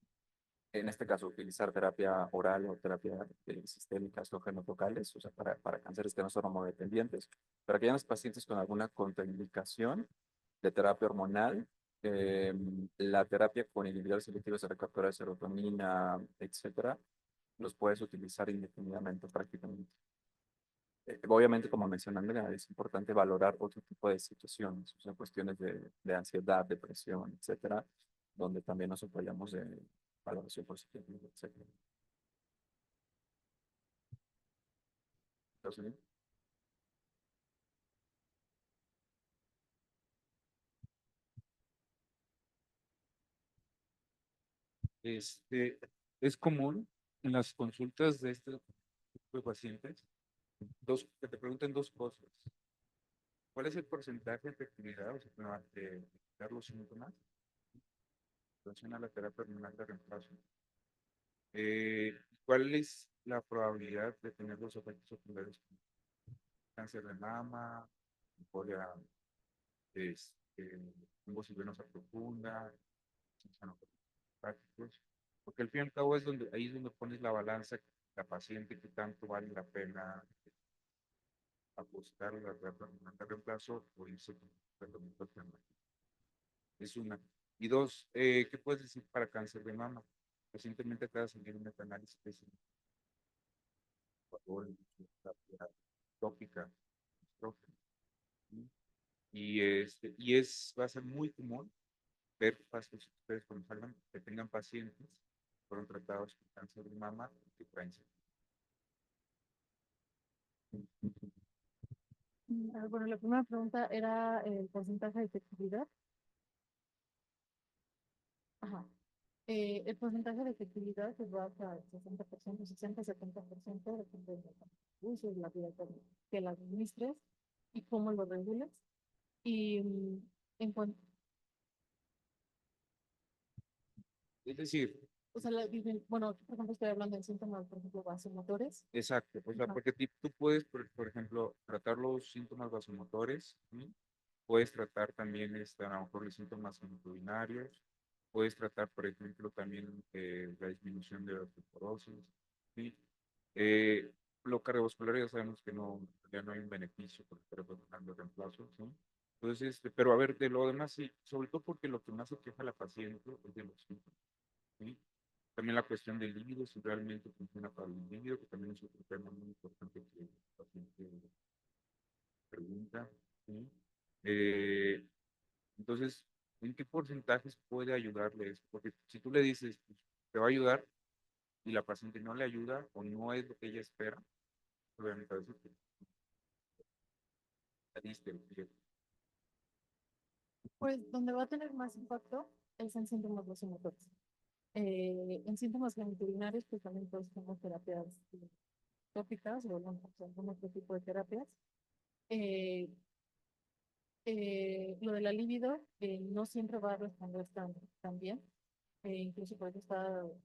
este caso, utilizar terapia oral o terapia sistémica o genotocales, o sea, para cánceres que no son hormonodependientes. Para aquellos pacientes con alguna contraindicación de terapia hormonal, la terapia con inhibidores selectivos de recaptura de serotonina, etcétera, los puedes utilizar indefinidamente prácticamente. Obviamente, como mencioné, Andrea, es importante valorar otro tipo de situaciones, o sea, cuestiones de ansiedad, depresión, etcétera, donde también nos apoyamos de valoración positiva, etcétera. Entonces, Este, es común en las consultas de este tipo de pacientes que te pregunten dos cosas. ¿Cuál es el porcentaje de efectividad, o sea, de quitar los síntomas en relación a la terapia hormonal de reemplazo? ¿Cuál es la probabilidad de tener los efectos secundarios? Cáncer de mama, embolia, trombosis venosa profunda, hepáticos, porque al fin y al cabo es donde, ahí es donde pones la balanza, la paciente, que tanto vale la pena apostar la terapia de reemplazo o irse con tratamiento alternativo. Es una. Y dos, ¿qué puedes decir para cáncer de mama? Recientemente acaba de salir un metaanálisis que es tópica, estrógeno, ¿sí? Va a ser muy común ver pacientes, ustedes cuando salgan, que tengan pacientes que fueron tratados con cáncer de mama y que traen Bueno, la primera pregunta era el porcentaje de efectividad. Ajá. El porcentaje de efectividad se va hasta el 60%, 60-70%, depende del uso y la vida que la administres y cómo lo regules. Y en cuanto, Es decir, o sea, bueno, por ejemplo, estoy hablando de síntomas, por ejemplo, vasomotores. exacto, o sea, Ajá. porque tú puedes, por ejemplo, tratar los síntomas vasomotores, ¿sí? Puedes tratar también a lo mejor los síntomas urinarios, puedes tratar, por ejemplo, también la disminución de la osteoporosis, ¿sí? Eh, lo cardiovascular ya sabemos que no, ya no hay un beneficio por estar de reemplazo, ¿sí? Entonces, pero a ver, de lo demás, sí, sobre todo porque lo que más se queja la paciente es de los síntomas, ¿sí? También la cuestión del líbido, si realmente funciona para el líbido, que también es otro tema muy importante que el paciente pregunta, ¿sí? Eh, entonces, ¿en qué porcentajes puede ayudarle eso? Porque si tú le dices, pues, te va a ayudar, y la paciente no le ayuda o no es lo que ella espera, obviamente a veces la diste el pie. Pues donde va a tener más impacto es en síntomas vasomotores. En síntomas genitourinarios, pues también todos tenemos terapias tópicas o bueno, pues, algún otro tipo de terapias. Eh, lo de la libido no siempre va a responder tan bien. Incluso por eso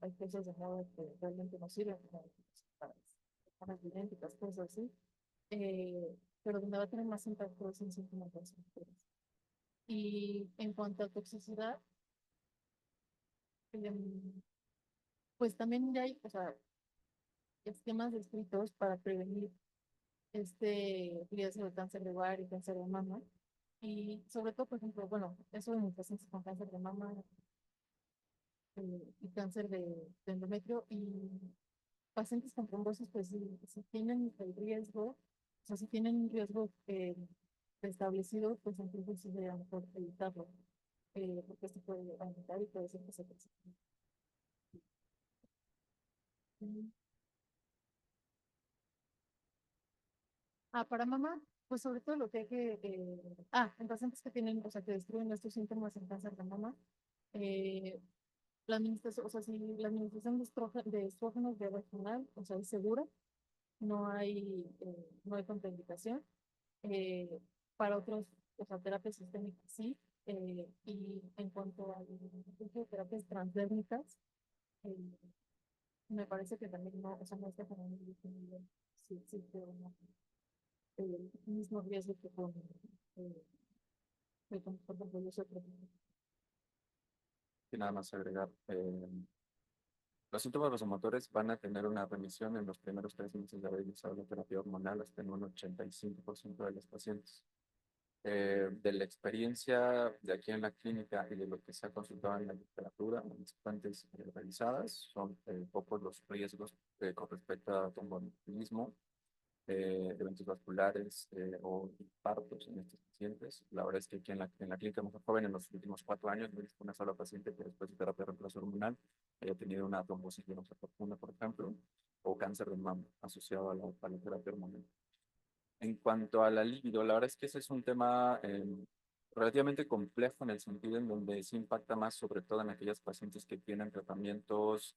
hay cosas de moda que realmente no sirven como para personas idénticas, cosas así. Pero donde va a tener más impacto es en síntomas vasomotores. Y en cuanto a toxicidad, pues también ya hay, o sea, esquemas descritos para prevenir este riesgo de cáncer de ovario y cáncer de mama. Y sobre todo, por ejemplo, bueno, eso en pacientes con cáncer de mama y cáncer de endometrio y pacientes con trombosis, pues si tienen el riesgo, o sea, si tienen un riesgo establecido, pues entonces sí sería mejor evitarlo, porque esto puede aumentar y puede ser que se presente. Para mamá, pues sobre todo lo que hay que, en pacientes que tienen, o sea, que describen estos síntomas en cáncer de mama, eh, la administración, o sea, si la administración de estrógenos vía vaginal, o sea, es segura, no hay contraindicación. Eh, para otros, o sea, terapias sistémicas sí, y en cuanto a terapias transdérmicas, eh, me parece que también no, o sea, no está como muy definido si existe o no el mismo riesgo que eh, por ejemplo, yo soy Y nada más agregar, los síntomas vasomotores van a tener una remisión en los primeros 3 meses de haber iniciado la terapia hormonal hasta en un 85% de los pacientes. De la experiencia de aquí en la clínica y de lo que se ha consultado en la literatura, en las fuentes realizadas, son pocos los riesgos con respecto a tromboembolismo, eventos vasculares o infartos en estos pacientes. La verdad es que aquí en la clínica más joven, en los últimos 4 años, no he visto una sola paciente que después de terapia de reemplazo hormonal haya tenido una trombosis venosa profunda, por ejemplo, o cáncer de mama asociado a la terapia hormonal. En cuanto a la libido, la verdad es que ese es un tema relativamente complejo en el sentido en donde se impacta más sobre todo en aquellas pacientes que tienen tratamientos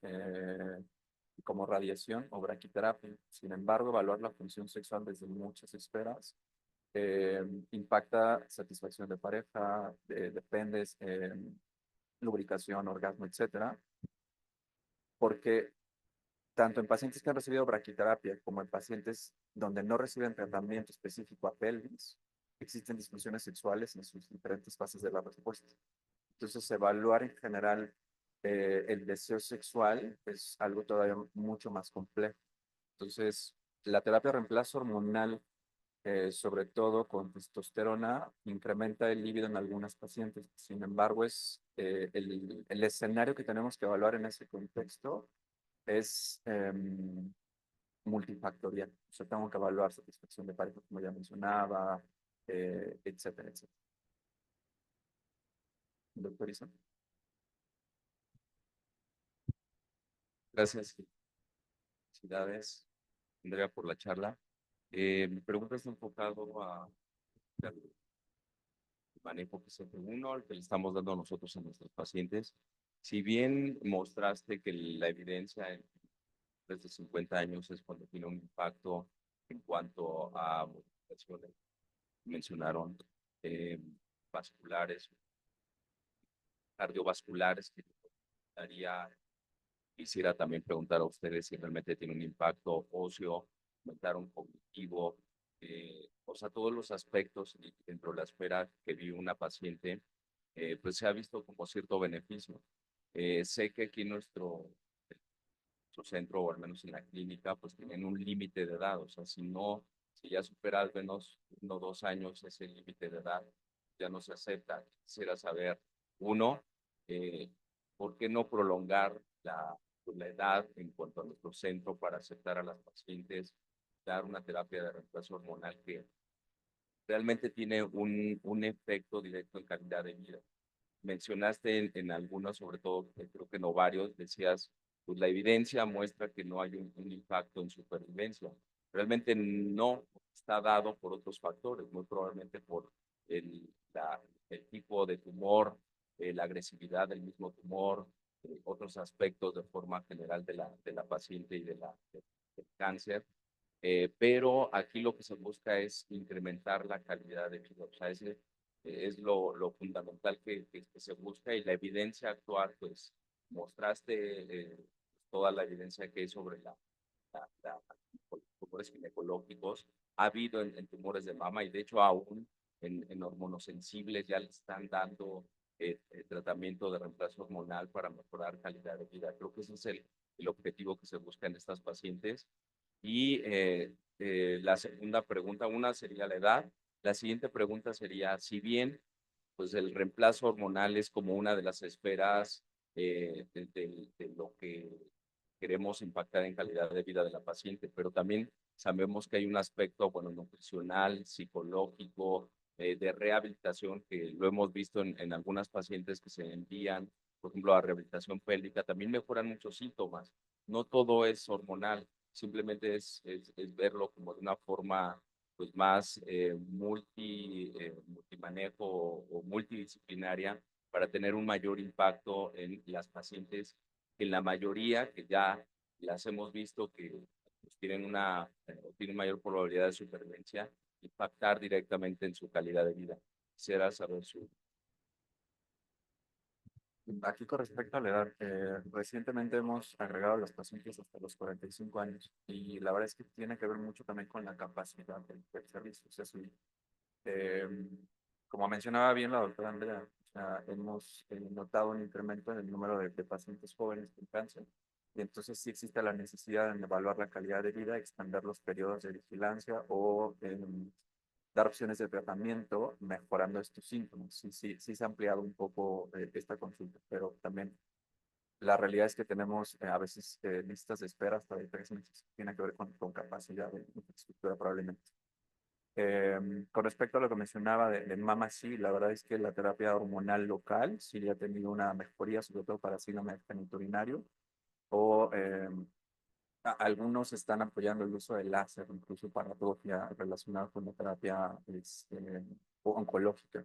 como radiación o braquiterapia. Sin embargo, evaluar la función sexual desde muchas esferas impacta satisfacción de pareja, dependes, lubricación, orgasmo, etcétera, porque tanto en pacientes que han recibido braquiterapia como en pacientes donde no reciben tratamiento específico a pelvis, existen disfunciones sexuales en sus diferentes fases de la respuesta. Entonces, evaluar en general el deseo sexual es algo todavía mucho más complejo. Entonces, la terapia de reemplazo hormonal, sobre todo con testosterona, incrementa el líbido en algunas pacientes. Sin embargo, es el escenario que tenemos que evaluar en ese contexto es multifactorial. O sea, tengo que evaluar satisfacción de pareja, como ya mencionaba, etcétera, etcétera. Doctor Isa. Gracias. Felicidades, Andrea, por la charla. Mi pregunta está enfocado al manejo que se uno, al que le estamos dando a nosotros a nuestros pacientes. Si bien mostraste que la evidencia en desde 50 años es cuando tiene un impacto en cuanto a modificaciones, mencionaron eh, vasculares, cardiovasculares, que daría. Quisiera también preguntar a ustedes si realmente tiene un impacto óseo, aumentar un cognitivo, o sea, todos los aspectos dentro de la esfera que vive una paciente, pues se ha visto como cierto beneficio. Sé que aquí nuestro centro, o al menos en la clínica, pues tienen un límite de edad, o sea, si ya supera al menos 1 o 2 años ese límite de edad, ya no se acepta. Quisiera saber, uno, ¿por qué no prolongar la edad en cuanto a nuestro centro para aceptar a las pacientes, dar una terapia de reemplazo hormonal que realmente tiene un efecto directo en calidad de vida? Mencionaste en algunos, sobre todo creo que en ovarios, decías, pues la evidencia muestra que no hay un impacto en supervivencia. Realmente no está dado por otros factores, muy probablemente por el, el tipo de tumor, la agresividad del mismo tumor, otros aspectos de forma general de la paciente y del cáncer. Pero aquí lo que se busca es incrementar la calidad de vida. O sea, es lo fundamental que se busca, y la evidencia actual, pues mostraste toda la evidencia que hay sobre los tumores ginecológicos. Ha habido en tumores de mama, y de hecho aún en hormonosensibles ya le están dando tratamiento de reemplazo hormonal para mejorar calidad de vida. Creo que ese es el objetivo que se busca en estas pacientes. Y la segunda pregunta, una sería la edad. La siguiente pregunta sería, si bien pues el reemplazo hormonal es como una de las esferas de lo que queremos impactar en calidad de vida de la paciente, pero también sabemos que hay un aspecto, bueno, nutricional, psicológico, de rehabilitación, que lo hemos visto en algunas pacientes que se envían, por ejemplo, a rehabilitación pélvica, también mejoran muchos síntomas. No todo es hormonal, simplemente es verlo como de una forma pues más multimanejo o multidisciplinaria para tener un mayor impacto en las pacientes, en la mayoría que ya las hemos visto que pues, tienen mayor probabilidad de supervivencia, impactar directamente en su calidad de vida. Quisiera saber su... Aquí con respecto a la edad, recientemente hemos agregado a los pacientes hasta los 45 años y la verdad es que tiene que ver mucho también con la capacidad del servicio. O sea, eh, como mencionaba bien la doctora Andrea, o sea, hemos notado un incremento en el número de pacientes jóvenes con cáncer y entonces sí existe la necesidad de evaluar la calidad de vida, extender los periodos de vigilancia o dar opciones de tratamiento mejorando estos síntomas. Sí se ha ampliado un poco esta consulta, pero también la realidad es que tenemos a veces listas de espera hasta de 3 meses. Tiene que ver con capacidad de infraestructura probablemente. Con respecto a lo que mencionaba de mama, sí, la verdad es que la terapia hormonal local sí ha tenido una mejoría, sobre todo para síndrome genitourinario, o algunos están apoyando el uso de láser, incluso para atrofia relacionada con la terapia oncológica.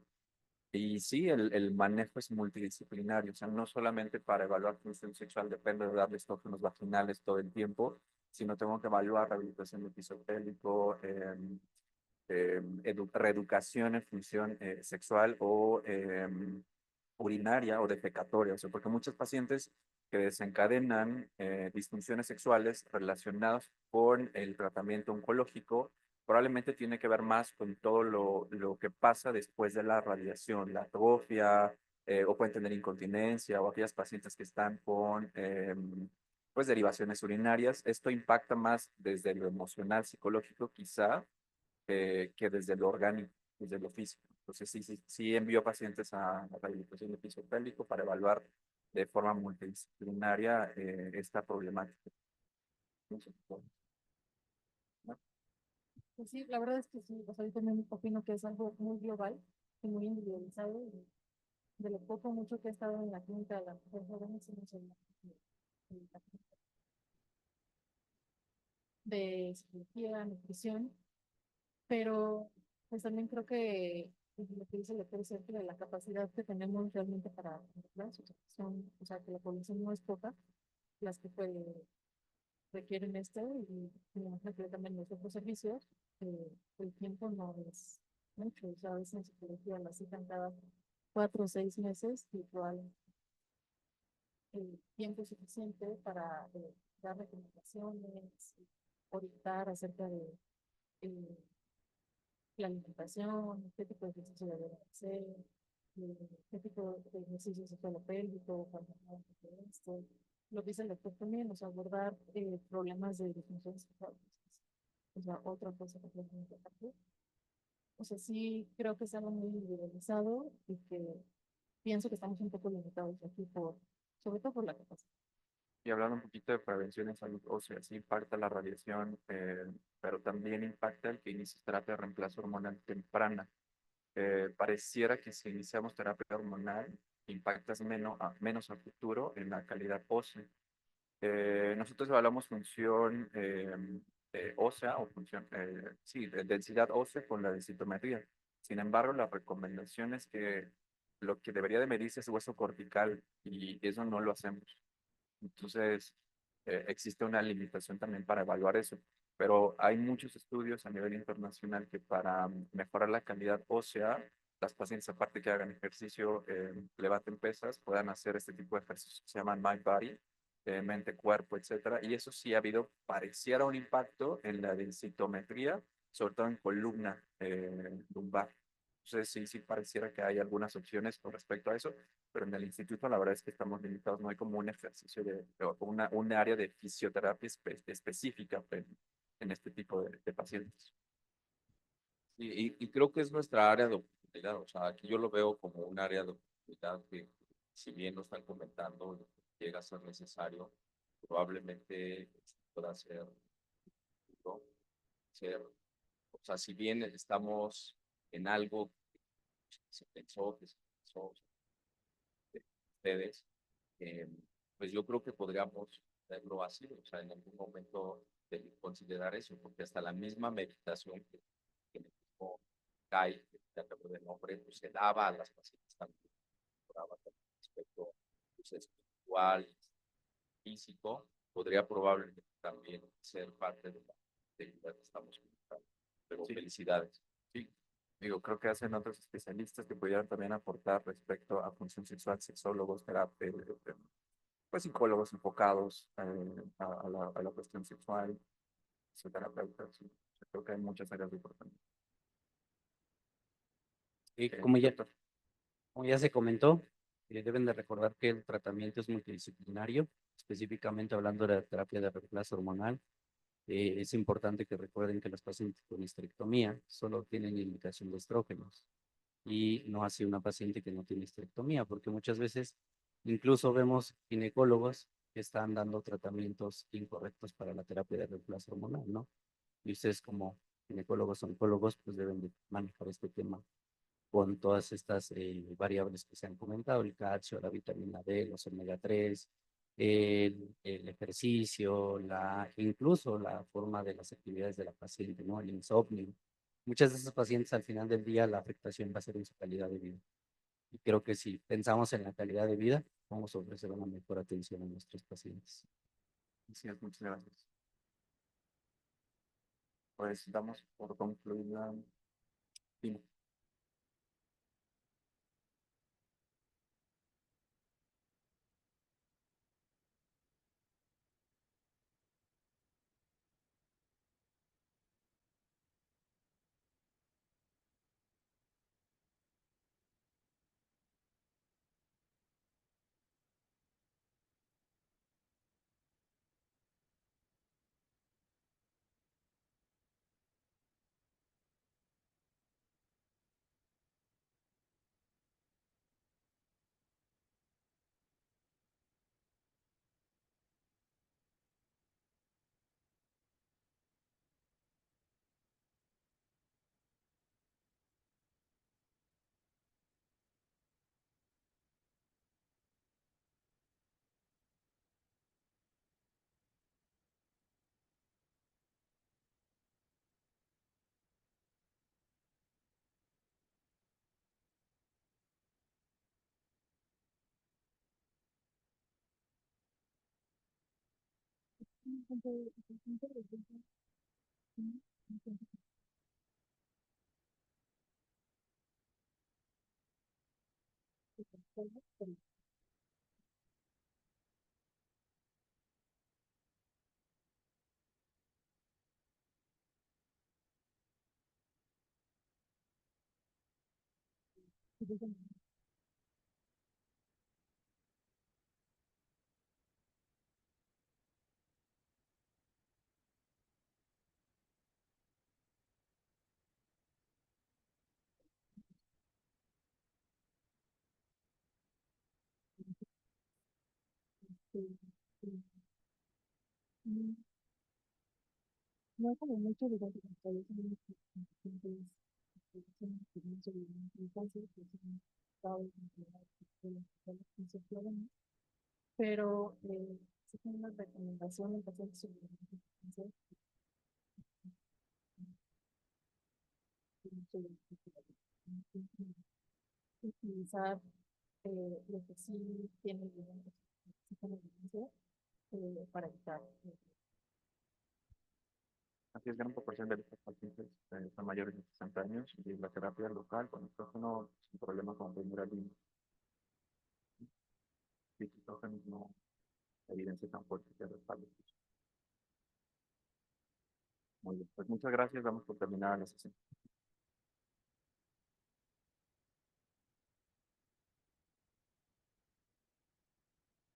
Y sí, el manejo es multidisciplinario, o sea, no solamente para evaluar función sexual depende de darle estrógenos vaginales todo el tiempo, sino tengo que evaluar rehabilitación del piso pélvico, reeducación en función sexual o urinaria o defecatoria, o sea, porque muchos pacientes que desencadenan disfunciones sexuales relacionadas con el tratamiento oncológico probablemente tiene que ver más con todo lo que pasa después de la radiación, la atrofia, o pueden tener incontinencia, o aquellas pacientes que están con pues derivaciones urinarias. Esto impacta más desde lo emocional, psicológico, quizá, que desde lo orgánico, desde lo físico. Entonces, sí envío pacientes a la rehabilitación de piso pélvico para evaluar de forma multidisciplinaria esta problemática. Pues sí, la verdad es que sí, o sea, yo también opino que es algo muy global y muy individualizado. Y de lo poco mucho que he estado en la clínica de la mujer joven, sí me suena de psicología, nutrición, pero pues también creo que lo que dice el doctor es cierto de la capacidad que tenemos realmente para ¿verdad? Son, o sea, que la población no es poca, las que requieren esto y me imagino que también los otros servicios, el tiempo no es mucho, o sea, a veces en psicología la citan cada 4 o 6 meses, igual el tiempo suficiente para dar recomendaciones, orientar acerca de eh, la alimentación, qué tipo de ejercicio deben hacer, qué tipo de ejercicio se puede pélvico, cuando no esto. Lo que dice el doctor también, o sea, abordar problemas de disfunción sexual. O sea, otra cosa que es muy importante. O sea, sí creo que es algo muy individualizado y que pienso que estamos un poco limitados aquí sobre todo por la capacidad. Y hablando un poquito de prevención en salud ósea, sí impacta la radiación, pero también impacta el que inicies terapia de reemplazo hormonal temprana. Pareciera que si iniciamos terapia hormonal, impactas menos a futuro en la calidad ósea. Nosotros evaluamos función ósea o función, sí, de densidad ósea con la densitometría. Sin embargo, la recomendación es que lo que debería de medirse es hueso cortical y eso no lo hacemos. Entonces, existe una limitación también para evaluar eso. Pero hay muchos estudios a nivel internacional que para mejorar la calidad ósea, las pacientes, aparte que hagan ejercicio, levanten pesas, puedan hacer este tipo de ejercicios que se llaman mind body, mente, cuerpo, etcétera. Y eso sí ha habido, pareciera un impacto en la densitometría, sobre todo en columna lumbar. Entonces, sí pareciera que hay algunas opciones con respecto a eso, pero en el instituto la verdad es que estamos limitados, no hay como un ejercicio o un área de fisioterapia específica en este tipo de pacientes. Y creo que es nuestra área de oportunidad, o sea, aquí yo lo veo como un área de oportunidad que, si bien lo están comentando, llega a ser necesario, probablemente pueda ser, ¿no? Ser, o sea, si bien estamos en algo que se pensó de ustedes, eh, pues yo creo que podríamos verlo así, o sea, en algún momento de considerar eso, porque hasta la misma meditación que en el mismo CAI, que ya acabo de nombre, pues se daba a las pacientes también, mejoraba también el aspecto pues, espiritual, físico, podría probablemente también ser parte de la actividad que estamos comentando. Pero Sí. felicidades. Sí, digo, creo que hacen otros especialistas que pudieran también aportar respecto a función sexual, sexólogos, terapia, pues psicólogos enfocados a la cuestión sexual, psicoterapeutas, sí. Yo creo que hay muchas áreas de oportunidad. Y como ya, Doctor. como ya se comentó, deben de recordar que el tratamiento es multidisciplinario, específicamente hablando de la terapia de reemplazo hormonal. Es importante que recuerden que los pacientes con histerectomía solo tienen indicación de estrógenos y no así una paciente que no tiene histerectomía, porque muchas veces incluso vemos ginecólogos que están dando tratamientos incorrectos para la terapia de reemplazo hormonal, ¿no? Y ustedes como ginecólogos, oncólogos, pues deben de manejar este tema con todas estas variables que se han comentado, el calcio, la vitamina D, los omega 3, el ejercicio, incluso la forma de las actividades de la paciente, ¿no? El insomnio. Muchas de esas pacientes al final del día la afectación va a ser en su calidad de vida. Y creo que si pensamos en la calidad de vida, vamos a ofrecer una mejor atención a nuestros pacientes. Así es, muchas gracias. Pues damos por concluida. Dime. No como mucho de los comentarios en los pacientes que son experiencia de infancia, que son estados de las concepciones, pero sí tengo una recomendación en pacientes sobre cáncer, utilizar lo que sí tiene evidencia, sí tiene evidencia, para evitar. Así es, gran proporción de estos pacientes son mayores de 60 años y la terapia local con estrógeno es un problema con primera línea. Y el estrógeno no evidencia tan fuerte que respalde. Muy bien, pues muchas gracias, vamos por terminar la sesión.